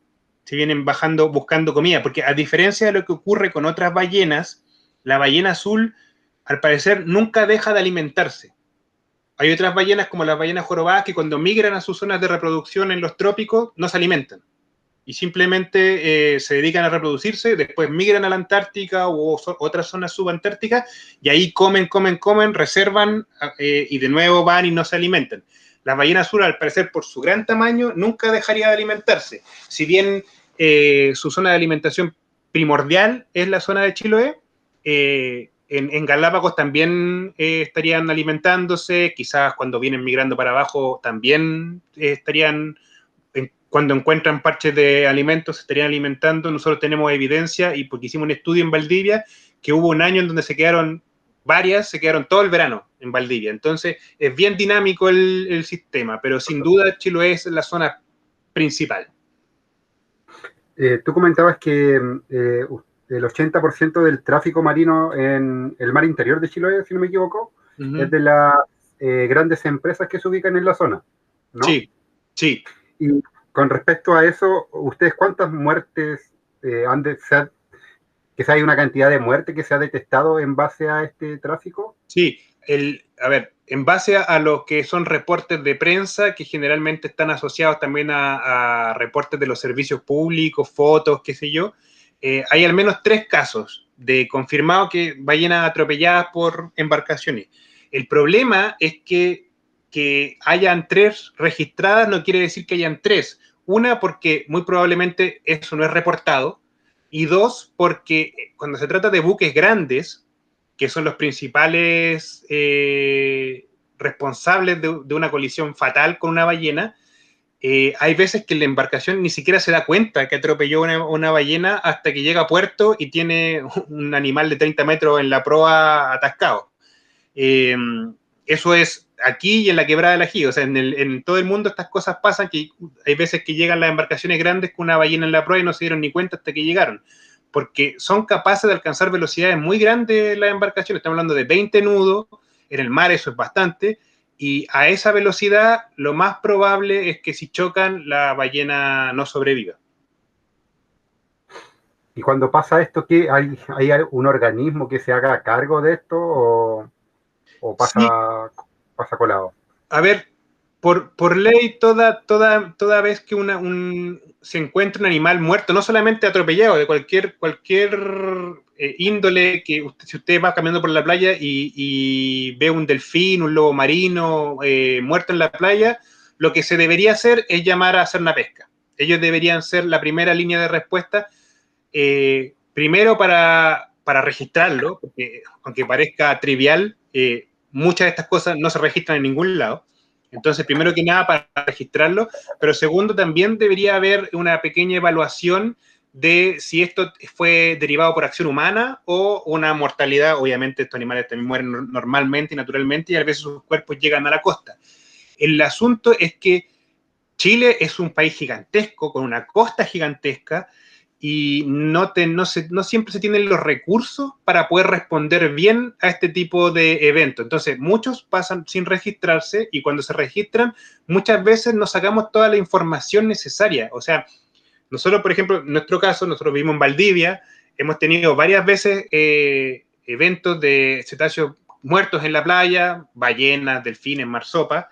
Se vienen bajando buscando comida, porque a diferencia de lo que ocurre con otras ballenas, la ballena azul al parecer nunca deja de alimentarse. Hay otras ballenas como las ballenas jorobadas que cuando migran a sus zonas de reproducción en los trópicos no se alimentan y simplemente se dedican a reproducirse, después migran a la Antártica u otras zonas subantárticas y ahí comen, reservan y de nuevo van y no se alimentan. La ballena azul, al parecer, por su gran tamaño, nunca dejaría de alimentarse. Si bien su zona de alimentación primordial es la zona de Chiloé, en Galápagos también estarían alimentándose, quizás cuando vienen migrando para abajo también estarían, cuando encuentran parches de alimentos, se estarían alimentando. Nosotros tenemos evidencia, y porque hicimos un estudio en Valdivia, que hubo un año en donde se quedaron todo el verano en Valdivia. Entonces, es bien dinámico el sistema, pero sin duda Chiloé es la zona principal. Tú comentabas que el 80% del tráfico marino en el mar interior de Chiloé, si no me equivoco, es de las grandes empresas que se ubican en la zona, ¿no? Sí, sí. Y con respecto a eso, ¿ustedes cuántas muertes que hay una cantidad de muertes que se ha detectado en base a este tráfico? Sí, en base a lo que son reportes de prensa, que generalmente están asociados también a reportes de los servicios públicos, fotos, qué sé yo, hay al menos 3 casos de confirmado que ballenas atropelladas por embarcaciones. El problema es que hayan 3 registradas no quiere decir que hayan 3. Una, porque muy probablemente eso no es reportado, y 2, porque cuando se trata de buques grandes, que son los principales responsables de una colisión fatal con una ballena, hay veces que la embarcación ni siquiera se da cuenta que atropelló una ballena hasta que llega a puerto y tiene un animal de 30 metros en la proa atascado. Eso es aquí y en la Quebrada del Ají. O sea, en todo el mundo estas cosas pasan, que hay veces que llegan las embarcaciones grandes con una ballena en la proa y no se dieron ni cuenta hasta que llegaron, porque son capaces de alcanzar velocidades muy grandes las embarcaciones. Estamos hablando de 20 nudos, en el mar eso es bastante, y a esa velocidad lo más probable es que si chocan la ballena no sobreviva. Y cuando pasa esto, ¿qué hay un organismo que se haga cargo de esto o pasa, sí, pasa colado? A ver, por ley, toda vez que se encuentra un animal muerto, no solamente atropellado, de cualquier índole, que si usted va caminando por la playa y ve un delfín, un lobo marino muerto en la playa, lo que se debería hacer es llamar a hacer una pesca. Ellos deberían ser la primera línea de respuesta, primero para para registrarlo, porque aunque parezca trivial, muchas de estas cosas no se registran en ningún lado. Entonces, primero que nada, para registrarlo, pero segundo, también debería haber una pequeña evaluación de si esto fue derivado por acción humana o una mortalidad. Obviamente, estos animales también mueren normalmente y naturalmente, y a veces sus cuerpos llegan a la costa. El asunto es que Chile es un país gigantesco, con una costa gigantesca, y no siempre se tienen los recursos para poder responder bien a este tipo de eventos. Entonces, muchos pasan sin registrarse, y cuando se registran, muchas veces no sacamos toda la información necesaria. O sea, nosotros, por ejemplo, en nuestro caso, nosotros vivimos en Valdivia, hemos tenido varias veces eventos de cetáceos muertos en la playa, ballenas, delfines, marsopas,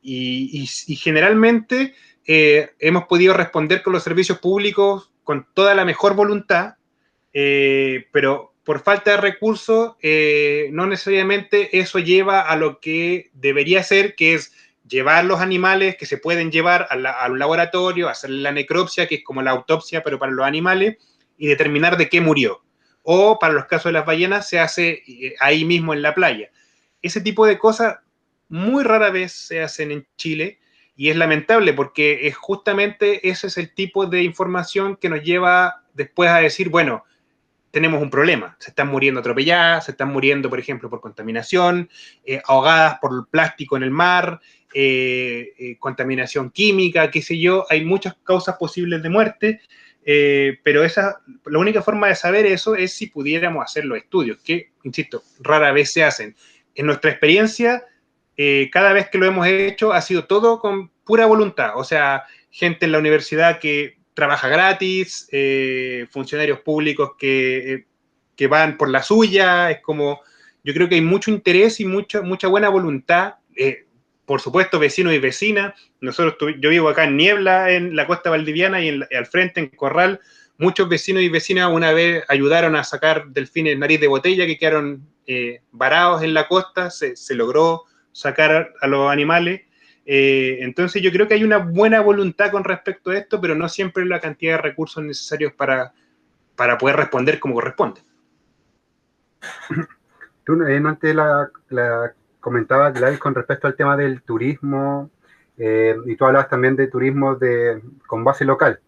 y generalmente hemos podido responder con los servicios públicos con toda la mejor voluntad, pero por falta de recursos, no necesariamente eso lleva a lo que debería ser, que es llevar los animales que se pueden llevar a un laboratorio, hacer la necropsia, que es como la autopsia, pero para los animales, y determinar de qué murió. O para los casos de las ballenas se hace ahí mismo en la playa. Ese tipo de cosas muy rara vez se hacen en Chile, y es lamentable porque es justamente ese es el tipo de información que nos lleva después a decir, bueno, tenemos un problema, se están muriendo atropelladas, se están muriendo, por ejemplo, por contaminación, ahogadas por plástico en el mar, contaminación química, qué sé yo, hay muchas causas posibles de muerte, pero la única forma de saber eso es si pudiéramos hacer los estudios, que, insisto, rara vez se hacen. En nuestra experiencia, cada vez que lo hemos hecho ha sido todo con pura voluntad, o sea, gente en la universidad que trabaja gratis, funcionarios públicos que van por la suya, es como, yo creo que hay mucho interés y mucha buena voluntad, por supuesto, vecinos y vecinas. Yo vivo acá en Niebla, en la costa valdiviana, y al frente, en Corral, muchos vecinos y vecinas una vez ayudaron a sacar delfines nariz de botella que quedaron varados en la costa, se logró sacar a los animales. Entonces yo creo que hay una buena voluntad con respecto a esto, pero no siempre la cantidad de recursos necesarios para poder responder como corresponde. Tú antes la comentabas, Gladys, con respecto al tema del turismo, y tú hablabas también de turismo con base local.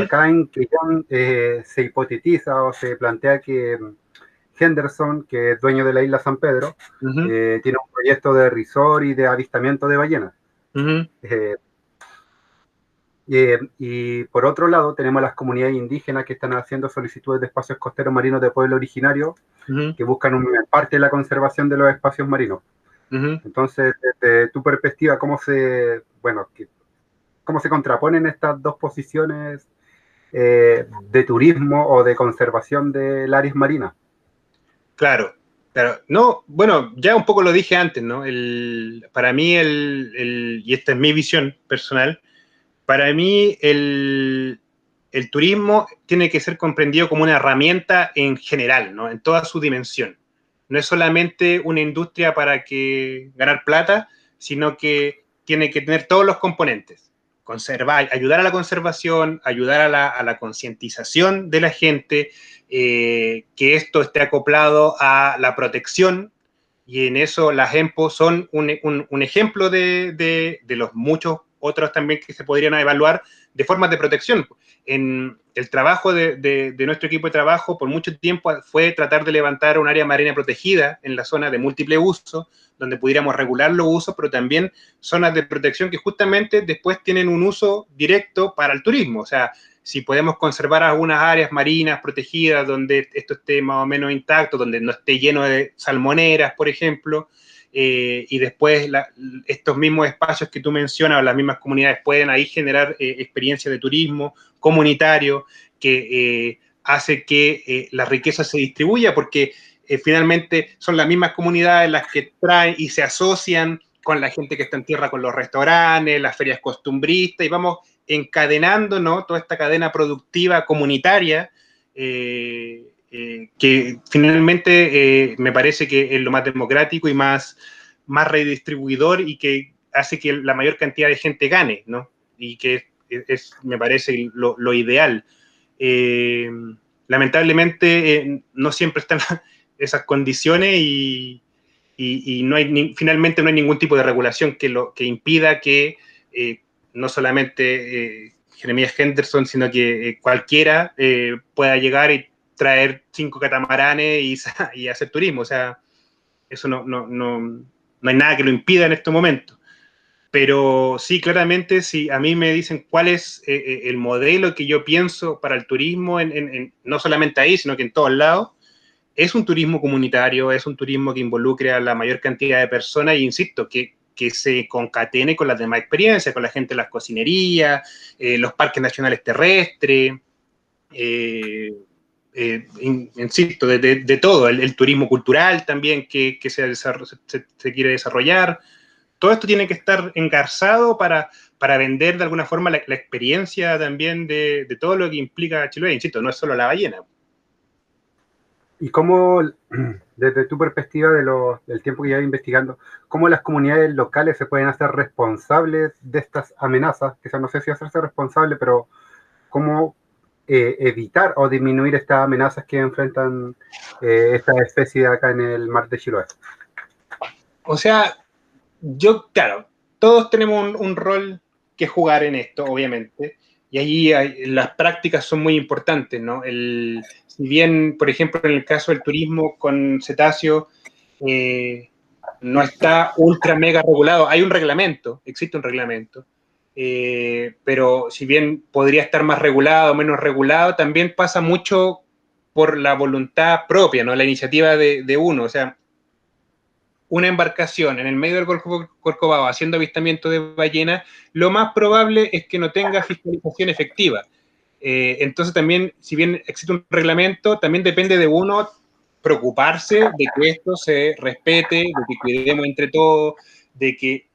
Acá en Quillón se hipotetiza o se plantea que Henderson, que es dueño de la isla San Pedro, tiene un proyecto de resort y de avistamiento de ballenas. Y por otro lado, tenemos las comunidades indígenas que están haciendo solicitudes de espacios costeros marinos de pueblo originario, que buscan parte de la conservación de los espacios marinos. Entonces, desde tu perspectiva, ¿cómo se contraponen estas dos posiciones de turismo o de conservación del áreas marinas? Claro. No, bueno, ya un poco lo dije antes, ¿no? Para mí, y esta es mi visión personal, para mí el turismo tiene que ser comprendido como una herramienta en general, ¿no? En toda su dimensión. No es solamente una industria para ganar plata, sino que tiene que tener todos los componentes. Ayudar a la conservación, ayudar a la concientización de la gente, que esto esté acoplado a la protección, y en eso las EMPO son un ejemplo de los muchos otros también que se podrían evaluar de formas de protección. En el trabajo de nuestro equipo de trabajo por mucho tiempo fue tratar de levantar un área marina protegida en la zona de múltiple uso, donde pudiéramos regular los usos, pero también zonas de protección que justamente después tienen un uso directo para el turismo. O sea, si podemos conservar algunas áreas marinas protegidas donde esto esté más o menos intacto, donde no esté lleno de salmoneras, por ejemplo, y después estos mismos espacios que tú mencionas, las mismas comunidades pueden ahí generar experiencias de turismo comunitario que hace que la riqueza se distribuya, porque finalmente son las mismas comunidades las que traen y se asocian con la gente que está en tierra, con los restaurantes, las ferias costumbristas, y vamos encadenando, ¿no?, toda esta cadena productiva comunitaria, que finalmente me parece que es lo más democrático y más redistribuidor, y que hace que la mayor cantidad de gente gane, ¿no? Y que me parece lo ideal. lamentablemente no siempre están esas condiciones y no hay finalmente no hay ningún tipo de regulación que impida que no solamente Jeremías Henderson, sino que cualquiera pueda llegar y traer 5 catamaranes y hacer turismo. O sea, eso no hay nada que lo impida en estos momentos. Pero sí, claramente, si a mí me dicen cuál es el modelo que yo pienso para el turismo, no solamente ahí, sino que en todos lados, es un turismo comunitario, es un turismo que involucre a la mayor cantidad de personas, e insisto, que se concatene con las demás experiencias, con la gente de las cocinerías, los parques nacionales terrestres, insisto, de todo, el turismo cultural también que se quiere desarrollar. Todo esto tiene que estar engarzado para vender de alguna forma la experiencia también de todo lo que implica Chiloé. Insisto, no es solo la ballena. ¿Y cómo, desde tu perspectiva del tiempo que llevas investigando, cómo las comunidades locales se pueden hacer responsables de estas amenazas? Quizás no sé si hacerse responsable, pero cómo evitar o disminuir estas amenazas que enfrentan esta especie acá en el mar de Chiloé. O sea, claro, todos tenemos un rol que jugar en esto, obviamente, y allí las prácticas son muy importantes, ¿no? Si bien, por ejemplo, en el caso del turismo con cetáceos, no está ultra mega regulado, hay un reglamento, existe un reglamento, pero si bien podría estar más regulado o menos regulado, también pasa mucho por la voluntad propia, ¿no? La iniciativa de uno, o sea, una embarcación en el medio del Golfo Corcovado haciendo avistamiento de ballenas, lo más probable es que no tenga fiscalización efectiva. Entonces también, si bien existe un reglamento, también depende de uno preocuparse de que esto se respete, de que cuidemos entre todos, de que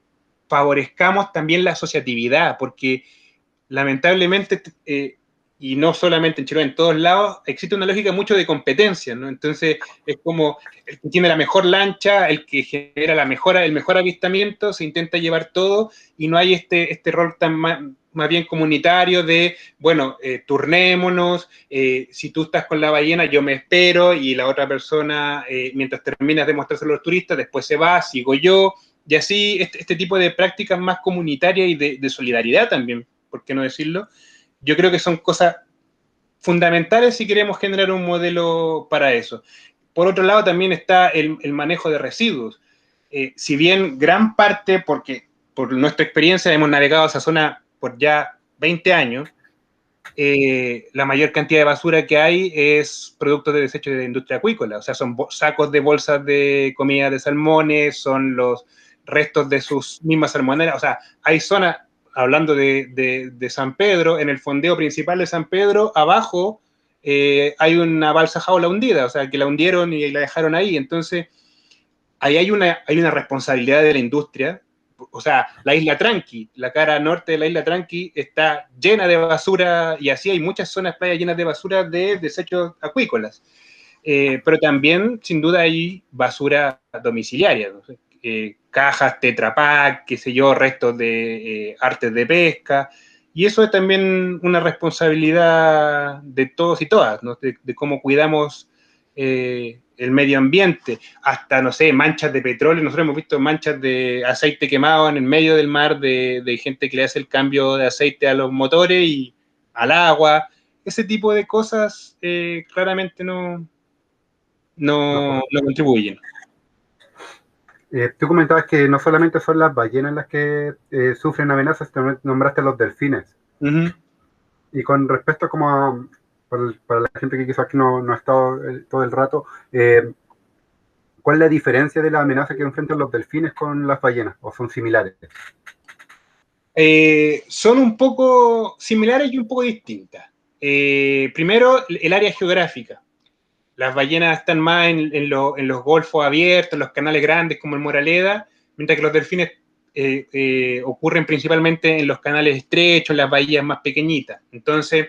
favorezcamos también la asociatividad, porque lamentablemente, y no solamente en Chiloé, en todos lados, existe una lógica mucho de competencia, ¿no? Entonces, es como el que tiene la mejor lancha, el que genera el mejor avistamiento, se intenta llevar todo y no hay este rol tan más bien comunitario de, bueno, turnémonos, si tú estás con la ballena, yo me espero y la otra persona, mientras terminas de mostrárselo a los turistas, después se va, sigo yo, y así este tipo de prácticas más comunitarias y de solidaridad también, ¿por qué no decirlo? Yo creo que son cosas fundamentales si queremos generar un modelo para eso. Por otro lado, también está el manejo de residuos. Si bien gran parte, porque por nuestra experiencia hemos navegado esa zona por ya 20 años, la mayor cantidad de basura que hay es producto de desecho de industria acuícola, o sea, son sacos de bolsas de comida de salmones, son los restos de sus mismas salmoneras, o sea, hay zonas, hablando de San Pedro, en el fondeo principal de San Pedro, abajo hay una balsa jaula hundida, o sea, que la hundieron y la dejaron ahí, entonces ahí hay una responsabilidad de la industria. O sea, la isla Tranqui, la cara norte de la isla Tranqui está llena de basura y así hay muchas zonas playas llenas de basura de desechos acuícolas. Pero también, sin duda, hay basura domiciliaria, ¿no? Cajas, Tetra Pak, qué sé yo, restos de artes de pesca. Y eso es también una responsabilidad de todos y todas, ¿no? de cómo cuidamos el medio ambiente, hasta, no sé, manchas de petróleo. Nosotros hemos visto manchas de aceite quemado en el medio del mar de gente que le hace el cambio de aceite a los motores y al agua. Ese tipo de cosas claramente no contribuyen. Tú comentabas que no solamente son las ballenas las que sufren amenazas, también nombraste a los delfines. Uh-huh. Y con respecto a como para la gente que quizás que no ha estado todo el rato, ¿cuál es la diferencia de la amenaza que enfrentan los delfines con las ballenas? ¿O son similares? Son un poco similares y un poco distintas. Primero, el área geográfica. Las ballenas están más en los golfos abiertos, en los canales grandes como el Moraleda, mientras que los delfines ocurren principalmente en los canales estrechos, en las bahías más pequeñitas. Entonces,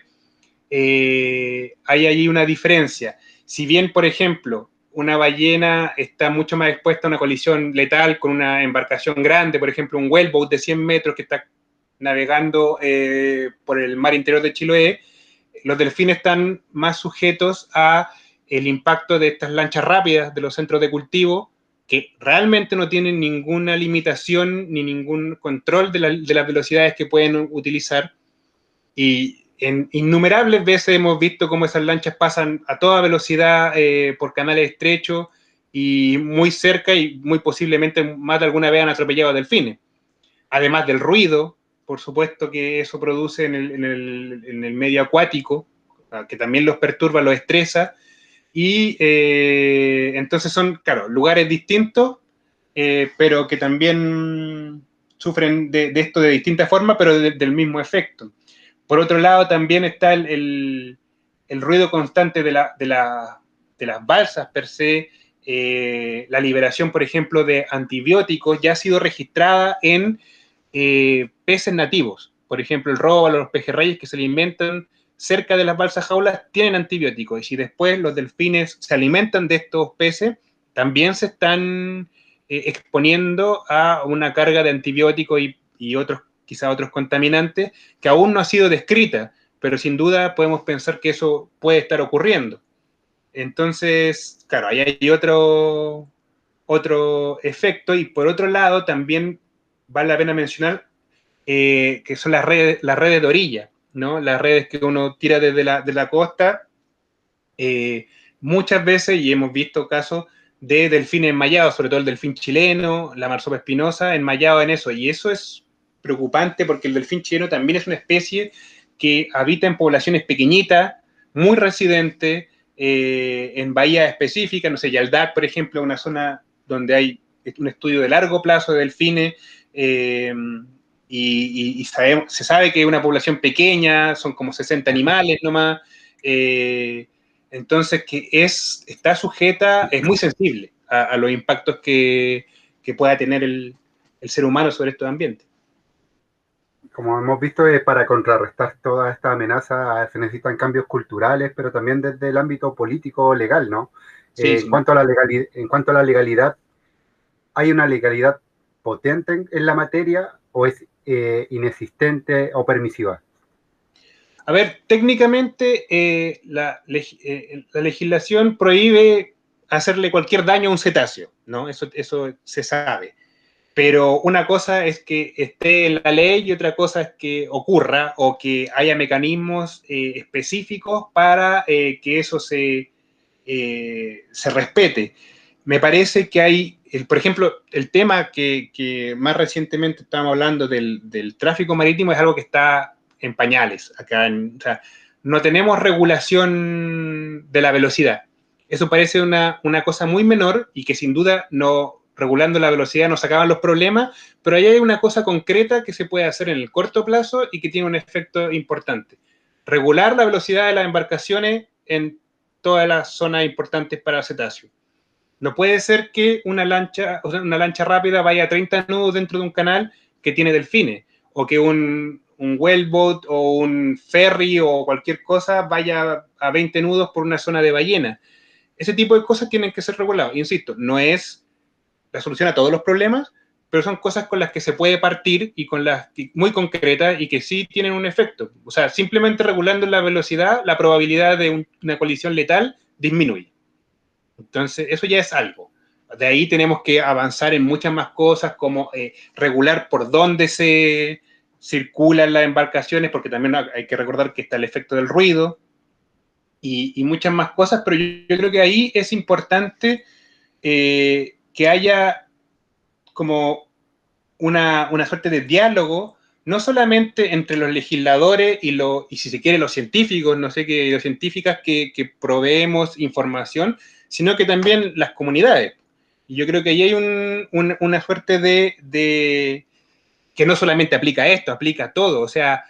hay ahí una diferencia. Si bien, por ejemplo, una ballena está mucho más expuesta a una colisión letal con una embarcación grande, por ejemplo, un whaleboat de 100 metros que está navegando por el mar interior de Chiloé, los delfines están más sujetos a el impacto de estas lanchas rápidas de los centros de cultivo, que realmente no tienen ninguna limitación ni ningún control de las velocidades que pueden utilizar. Y en innumerables veces hemos visto cómo esas lanchas pasan a toda velocidad por canales estrechos y muy cerca, y muy posiblemente más de alguna vez han atropellado delfines. Además del ruido, por supuesto, que eso produce en el medio acuático, que también los perturba, los estresa. Y entonces son, claro, lugares distintos, pero que también sufren de esto de distintas formas, pero del mismo efecto. Por otro lado, también está el ruido constante de las balsas per se. La liberación, por ejemplo, de antibióticos ya ha sido registrada en peces nativos. Por ejemplo, el róbalo, los pejerreyes que se alimentan cerca de las balsas jaulas tienen antibióticos. Y si después los delfines se alimentan de estos peces, también se están exponiendo a una carga de antibióticos y otros, quizá otros contaminantes que aún no ha sido descrita, pero sin duda podemos pensar que eso puede estar ocurriendo. Entonces, claro, ahí hay otro efecto. Y por otro lado, también vale la pena mencionar que son las redes de orilla, ¿no? Las redes que uno tira desde la costa, muchas veces, y hemos visto casos de delfines enmayados, sobre todo el delfín chileno, la marsopa espinosa, enmayado en eso. Y eso es preocupante porque el delfín chileno también es una especie que habita en poblaciones pequeñitas, muy residentes, en bahías específicas, no sé, Yaldac, por ejemplo, una zona donde hay un estudio de largo plazo de delfines, y se sabe que es una población pequeña, son como 60 animales nomás, entonces que está sujeta, es muy sensible a los impactos que pueda tener el ser humano sobre estos ambientes. Como hemos visto, para contrarrestar toda esta amenaza se necesitan cambios culturales, pero también desde el ámbito político legal, ¿no? Sí, En cuanto a la legalidad, ¿hay una legalidad potente en la materia o es inexistente o permisiva? A ver, técnicamente la legislación prohíbe hacerle cualquier daño a un cetáceo, ¿no? Eso se sabe. Pero una cosa es que esté en la ley y otra cosa es que ocurra o que haya mecanismos específicos para que eso se respete. Me parece que hay, por ejemplo, el tema que más recientemente estábamos hablando del tráfico marítimo es algo que está en pañales acá. O sea, no tenemos regulación de la velocidad. Eso parece una cosa muy menor y que sin duda no regulando la velocidad nos sacaban los problemas, pero ahí hay una cosa concreta que se puede hacer en el corto plazo y que tiene un efecto importante. Regular la velocidad de las embarcaciones en todas las zonas importantes para cetáceos. No puede ser que una lancha rápida vaya a 30 nudos dentro de un canal que tiene delfines, o que un whaleboat o un ferry o cualquier cosa vaya a 20 nudos por una zona de ballena. Ese tipo de cosas tienen que ser reguladas. Insisto, no es la solución a todos los problemas, pero son cosas con las que se puede partir y con las muy concretas y que sí tienen un efecto. O sea, simplemente regulando la velocidad, la probabilidad de una colisión letal disminuye. Entonces, eso ya es algo. De ahí tenemos que avanzar en muchas más cosas, como regular por dónde se circulan las embarcaciones, porque también hay que recordar que está el efecto del ruido y muchas más cosas, pero yo creo que ahí es importante que haya como una suerte de diálogo, no solamente entre los legisladores y si se quiere los científicos, no sé qué, los científicas que proveemos información, sino que también las comunidades. Y yo creo que ahí hay una suerte de que no solamente aplica a esto, aplica a todo. O sea,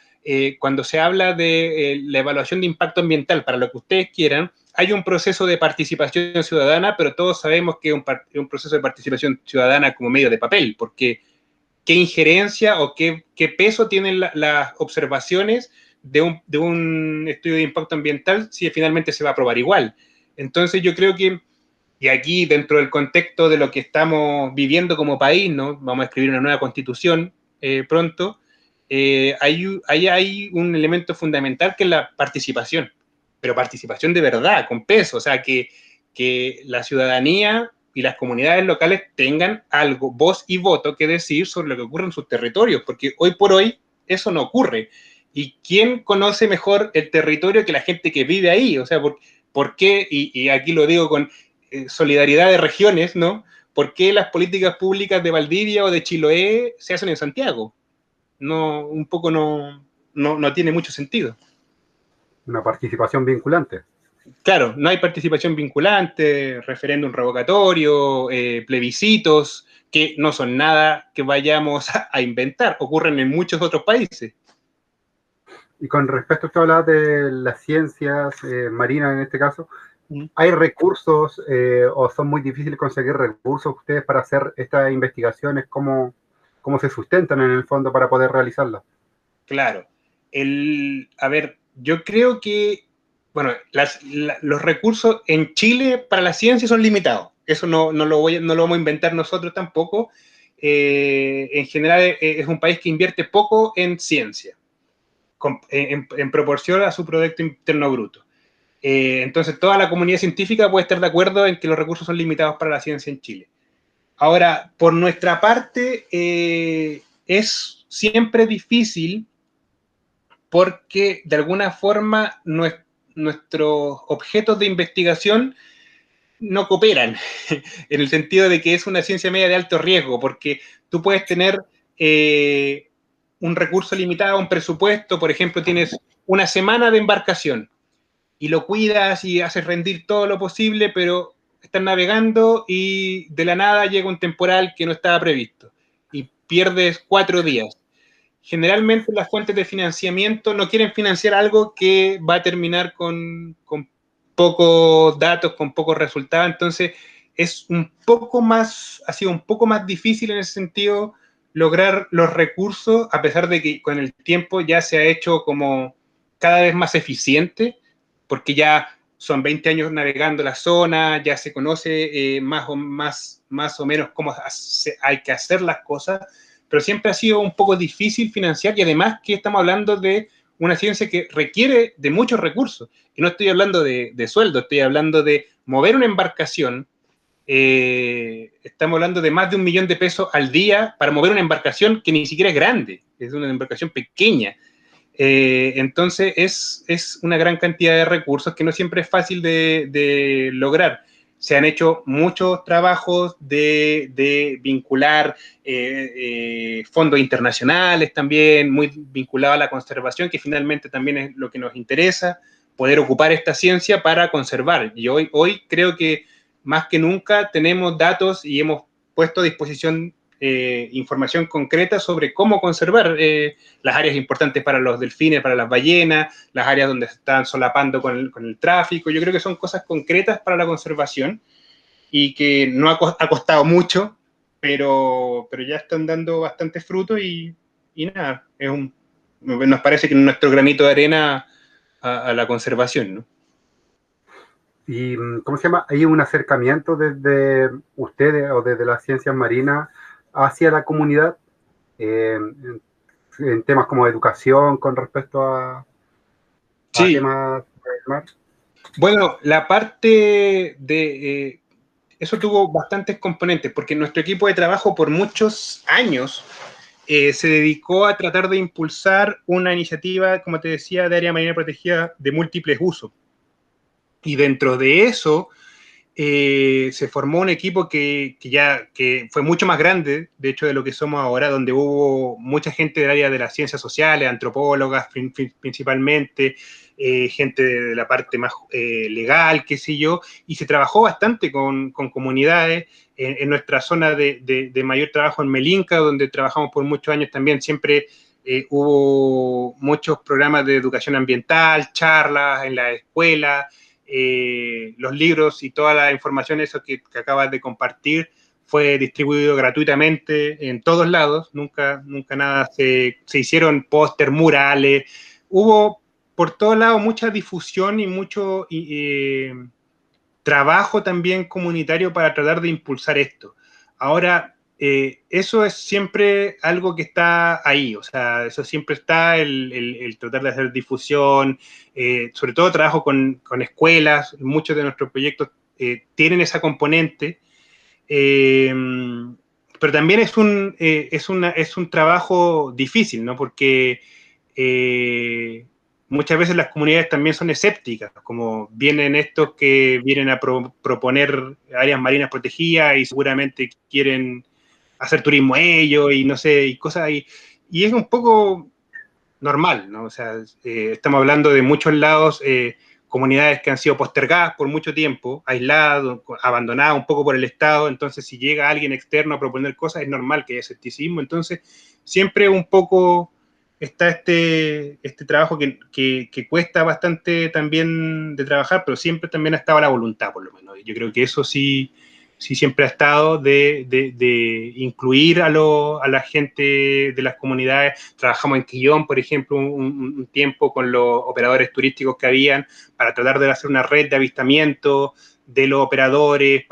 cuando se habla de la evaluación de impacto ambiental, para lo que ustedes quieran, hay un proceso de participación ciudadana, pero todos sabemos que es un proceso de participación ciudadana como medio de papel, porque qué injerencia o qué peso tienen las observaciones de un estudio de impacto ambiental si finalmente se va a aprobar igual. Entonces yo creo que, y aquí dentro del contexto de lo que estamos viviendo como país, ¿no? Vamos a escribir una nueva constitución pronto, hay un elemento fundamental que es la participación, pero participación de verdad, con peso, o sea, que la ciudadanía y las comunidades locales tengan algo, voz y voto que decir sobre lo que ocurre en sus territorios, porque hoy por hoy eso no ocurre. ¿Y quién conoce mejor el territorio que la gente que vive ahí? O sea, ¿por qué? Y aquí lo digo con solidaridad de regiones, ¿no? ¿Por qué las políticas públicas de Valdivia o de Chiloé se hacen en Santiago? No, un poco no tiene mucho sentido. Una participación vinculante. Claro, no hay participación vinculante, referéndum revocatorio, plebiscitos, que no son nada que vayamos a inventar, ocurren en muchos otros países. Y con respecto a esto, hablabas de las ciencias marinas en este caso, ¿hay recursos o son muy difíciles conseguir recursos ustedes para hacer estas investigaciones? ¿Cómo se sustentan en el fondo para poder realizarlas? Claro. A ver, yo creo que, bueno, los recursos en Chile para la ciencia son limitados. Eso no lo vamos a inventar nosotros tampoco. En general es un país que invierte poco en ciencia, en proporción a su Producto Interno Bruto. Entonces, toda la comunidad científica puede estar de acuerdo en que los recursos son limitados para la ciencia en Chile. Ahora, por nuestra parte, es siempre difícil porque de alguna forma nuestros objetos de investigación no cooperan, en el sentido de que es una ciencia media de alto riesgo, porque tú puedes tener un recurso limitado, un presupuesto, por ejemplo, tienes una semana de embarcación y lo cuidas y haces rendir todo lo posible, pero estás navegando y de la nada llega un temporal que no estaba previsto y pierdes 4 días. Generalmente las fuentes de financiamiento no quieren financiar algo que va a terminar con pocos datos, con pocos resultados, entonces ha sido un poco más difícil en ese sentido lograr los recursos, a pesar de que con el tiempo ya se ha hecho como cada vez más eficiente, porque ya son 20 años navegando la zona, ya se conoce más o menos cómo hay que hacer las cosas, pero siempre ha sido un poco difícil financiar y además que estamos hablando de una ciencia que requiere de muchos recursos. Y no estoy hablando de sueldo, estoy hablando de mover una embarcación. Estamos hablando de más de 1 millón de pesos al día para mover una embarcación que ni siquiera es grande, es una embarcación pequeña. Entonces es una gran cantidad de recursos que no siempre es fácil de lograr. Se han hecho muchos trabajos de vincular fondos internacionales también, muy vinculados a la conservación, que finalmente también es lo que nos interesa, poder ocupar esta ciencia para conservar. Y hoy creo que más que nunca tenemos datos y hemos puesto a disposición información concreta sobre cómo conservar las áreas importantes para los delfines, para las ballenas, las áreas donde se están solapando con el tráfico. Yo creo que son cosas concretas para la conservación y que no ha costado mucho, pero ya están dando bastante fruto y nada, nos parece que nuestro granito de arena a la conservación, ¿no? ¿Y cómo se llama? ¿Hay un acercamiento desde ustedes o desde las ciencias marinas hacia la comunidad en temas como educación con respecto a Sí. temas del mar? Bueno, la parte de... eso tuvo bastantes componentes, porque nuestro equipo de trabajo por muchos años se dedicó a tratar de impulsar una iniciativa, como te decía, de área marina protegida de múltiples usos. Y dentro de eso se formó un equipo que fue mucho más grande, de hecho, de lo que somos ahora, donde hubo mucha gente del área de las ciencias sociales, antropólogas principalmente, gente de la parte más legal, qué sé yo, y se trabajó bastante con comunidades. En nuestra zona de mayor trabajo en Melinca, donde trabajamos por muchos años también, siempre hubo muchos programas de educación ambiental, charlas en la escuela, los libros y toda la información eso que acabas de compartir fue distribuido gratuitamente en todos lados, nunca nada, se hicieron póster, murales, hubo por todos lados mucha difusión y mucho trabajo también comunitario para tratar de impulsar esto. Ahora, eso es siempre algo que está ahí, o sea, eso siempre está, el tratar de hacer difusión, sobre todo trabajo con escuelas, muchos de nuestros proyectos tienen esa componente, pero también es un trabajo difícil, ¿no? Porque muchas veces las comunidades también son escépticas, como vienen estos que vienen a proponer áreas marinas protegidas y seguramente quieren hacer turismo ellos y no sé, y cosas, y es un poco normal, ¿no? O sea, estamos hablando de muchos lados, comunidades que han sido postergadas por mucho tiempo, aisladas, abandonadas un poco por el Estado, entonces si llega alguien externo a proponer cosas, es normal que haya escepticismo, entonces siempre un poco está este trabajo que cuesta bastante también de trabajar, pero siempre también ha estado la voluntad, por lo menos. Yo creo que eso sí, sí siempre ha estado de incluir a la gente de las comunidades. Trabajamos en Quillón, por ejemplo, un tiempo con los operadores turísticos que habían para tratar de hacer una red de avistamiento de los operadores,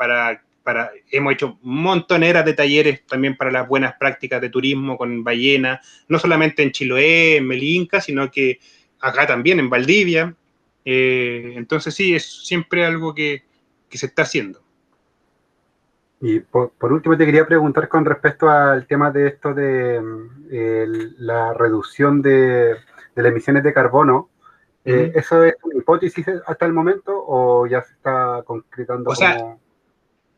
hemos hecho montoneras de talleres también para las buenas prácticas de turismo con ballena, no solamente en Chiloé, en Melinca, sino que acá también en Valdivia. Entonces sí, es siempre algo que se está haciendo. Y por último te quería preguntar con respecto al tema de esto de la reducción de las emisiones de carbono. ¿Eso es una hipótesis hasta el momento o ya se está concretando O sea, como...?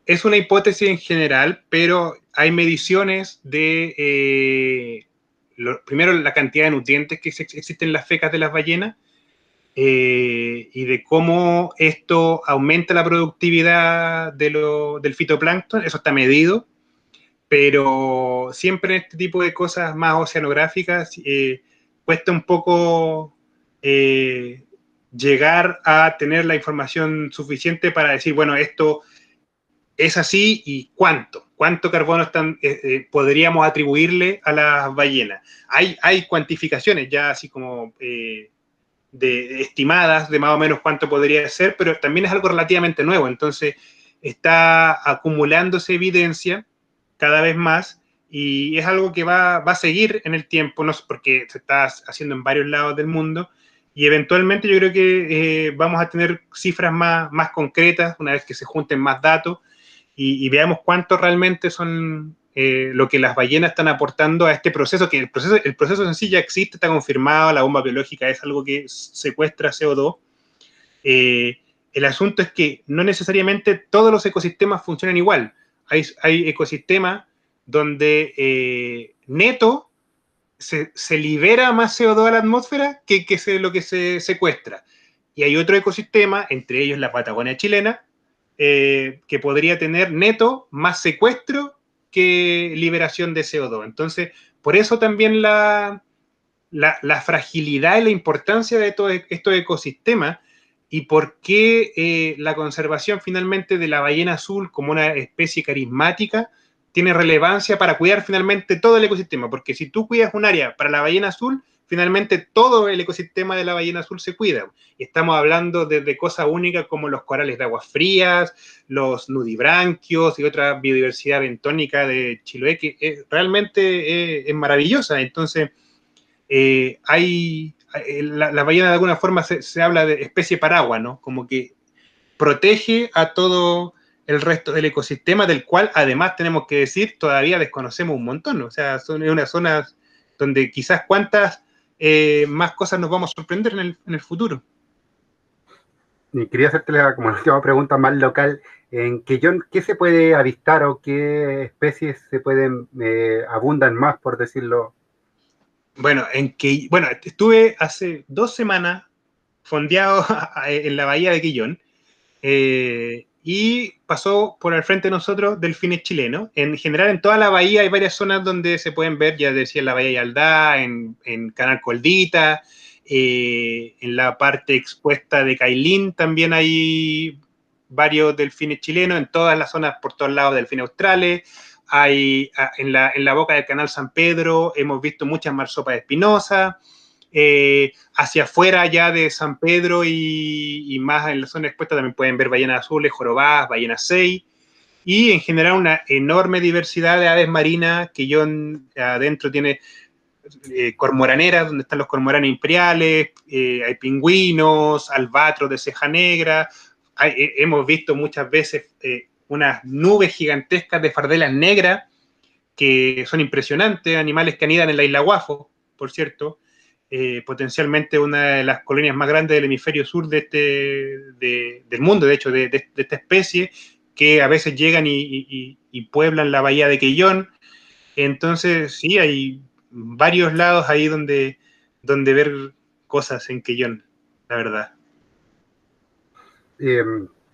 es una hipótesis en general, pero hay mediciones de, primero, la cantidad de nutrientes que existen en las fecas de las ballenas, y de cómo esto aumenta la productividad del fitoplancton. Eso está medido, pero siempre en este tipo de cosas más oceanográficas cuesta un poco llegar a tener la información suficiente para decir, bueno, esto es así y cuánto carbono podríamos atribuirle a las ballenas. Hay cuantificaciones ya así como estimadas de más o menos cuánto podría ser, pero también es algo relativamente nuevo, entonces está acumulándose evidencia cada vez más y es algo que va a seguir en el tiempo, no sé, porque se está haciendo en varios lados del mundo y eventualmente yo creo que vamos a tener cifras más concretas una vez que se junten más datos y veamos cuánto realmente son lo que las ballenas están aportando a este proceso, que el proceso en sí ya existe, está confirmado, la bomba biológica es algo que secuestra CO2. El asunto es que no necesariamente todos los ecosistemas funcionan igual. Hay ecosistemas donde neto se libera más CO2 a la atmósfera que lo que se secuestra. Y hay otro ecosistema, entre ellos la Patagonia chilena, que podría tener neto más secuestro que liberación de CO2. Entonces, por eso también la fragilidad y la importancia de todos estos ecosistemas y por qué la conservación finalmente de la ballena azul como una especie carismática tiene relevancia para cuidar finalmente todo el ecosistema, porque si tú cuidas un área para la ballena azul, finalmente todo el ecosistema de la ballena azul se cuida. Y estamos hablando de cosas únicas como los corales de aguas frías, los nudibranquios y otra biodiversidad bentónica de Chiloé que realmente es maravillosa. Entonces, la ballena de alguna forma se habla de especie paraguas, ¿no? Como que protege a todo el resto del ecosistema, del cual además tenemos que decir, todavía desconocemos un montón, ¿no? O sea, son unas zonas donde quizás cuántas más cosas nos vamos a sorprender en el futuro. Y quería hacerte como la última pregunta más local. En Quillón, ¿qué se puede avistar o qué especies se pueden abundan más, por decirlo? Bueno, estuve hace 2 semanas fondeado en la bahía de Quillón, y pasó por al frente de nosotros delfines chilenos. En general, en toda la bahía hay varias zonas donde se pueden ver, ya decía, en la bahía de Yaldá, en Canal Coldita, en la parte expuesta de Cailín también hay varios delfines chilenos, en todas las zonas, por todos lados, delfines australes. En la boca del Canal San Pedro hemos visto muchas marsopas espinosas. Hacia afuera ya de San Pedro y más en la zona expuesta también pueden ver ballenas azules, jorobadas, ballenas 6. y en general una enorme diversidad de aves marinas. Quillón adentro tiene cormoraneras, donde están los cormoranes imperiales, hay pingüinos, albatros de ceja negra, hemos visto muchas veces unas nubes gigantescas de fardelas negras, que son impresionantes, animales que anidan en la isla Guafo, por cierto, potencialmente una de las colonias más grandes del hemisferio sur del mundo, de hecho, de esta especie, que a veces llegan y pueblan la bahía de Quillón. Entonces, sí, hay varios lados ahí donde ver cosas en Quillón, la verdad.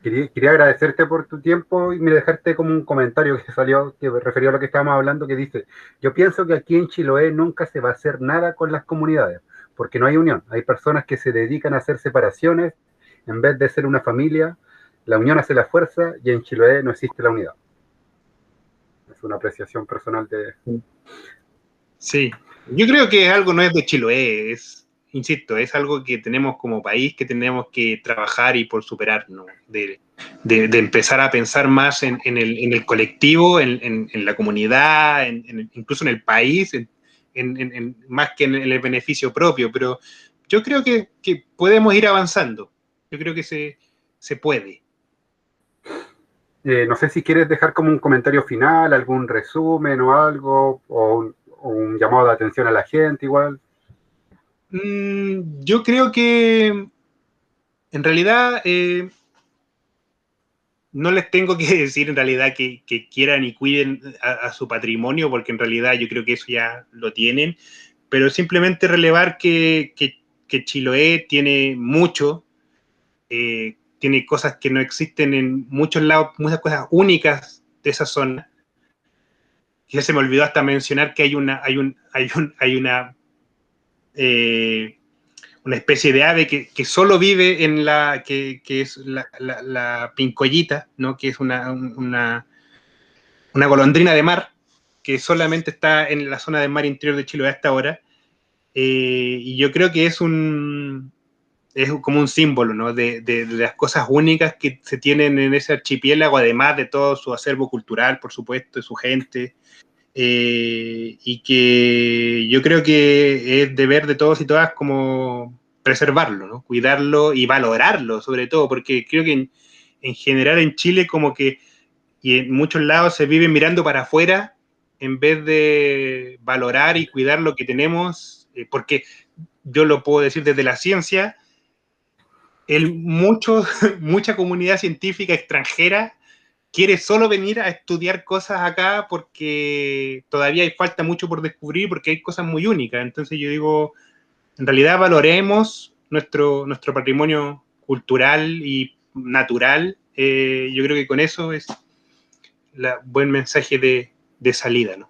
Quería agradecerte por tu tiempo y me dejarte como un comentario que salió, que referió a lo que estábamos hablando, que dice: yo pienso que aquí en Chiloé nunca se va a hacer nada con las comunidades, porque no hay unión. Hay personas que se dedican a hacer separaciones en vez de ser una familia. La unión hace la fuerza y en Chiloé no existe la unidad. Es una apreciación personal de... Sí, yo creo que algo no es de Chiloé, insisto, es algo que tenemos como país, que tenemos que trabajar y por superar, ¿no? De empezar a pensar más en el colectivo, en la comunidad, incluso en el país, más que en el beneficio propio. Pero yo creo que podemos ir avanzando. Yo creo que se puede. No sé si quieres dejar como un comentario final, algún resumen o algo, o un llamado de atención a la gente igual. Yo creo que en realidad no les tengo que decir en realidad que quieran y cuiden a su patrimonio, porque en realidad yo creo que eso ya lo tienen, pero simplemente relevar que Chiloé tiene mucho, tiene cosas que no existen en muchos lados, muchas cosas únicas de esa zona. Ya se me olvidó hasta mencionar que hay una especie de ave que solo vive en que es la pincollita, ¿no? Que es una golondrina de mar, que solamente está en la zona del mar interior de Chile hasta ahora. Y yo creo que es como un símbolo, ¿no? de las cosas únicas que se tienen en ese archipiélago, además de todo su acervo cultural, por supuesto, de su gente. Y que yo creo que es deber de todos y todas como preservarlo, ¿no? Cuidarlo y valorarlo, sobre todo, porque creo que en general en Chile como que y en muchos lados se vive mirando para afuera en vez de valorar y cuidar lo que tenemos, porque yo lo puedo decir desde la ciencia, mucha comunidad científica extranjera quiere solo venir a estudiar cosas acá porque todavía hay falta mucho por descubrir, porque hay cosas muy únicas. Entonces yo digo, en realidad valoremos nuestro patrimonio cultural y natural. Yo creo que con eso es buen mensaje de salida, ¿no?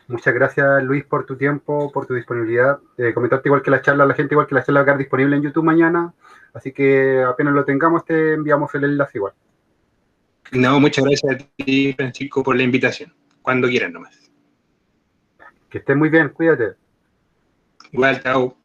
Muchas gracias, Luis, por tu tiempo, por tu disponibilidad. Comentarte igual que la charla, a la gente igual que la charla va a quedar disponible en YouTube mañana, así que apenas lo tengamos te enviamos el enlace igual. No, muchas gracias a ti, Francisco, por la invitación. Cuando quieran nomás. Que estés muy bien, cuídate. Igual, chao.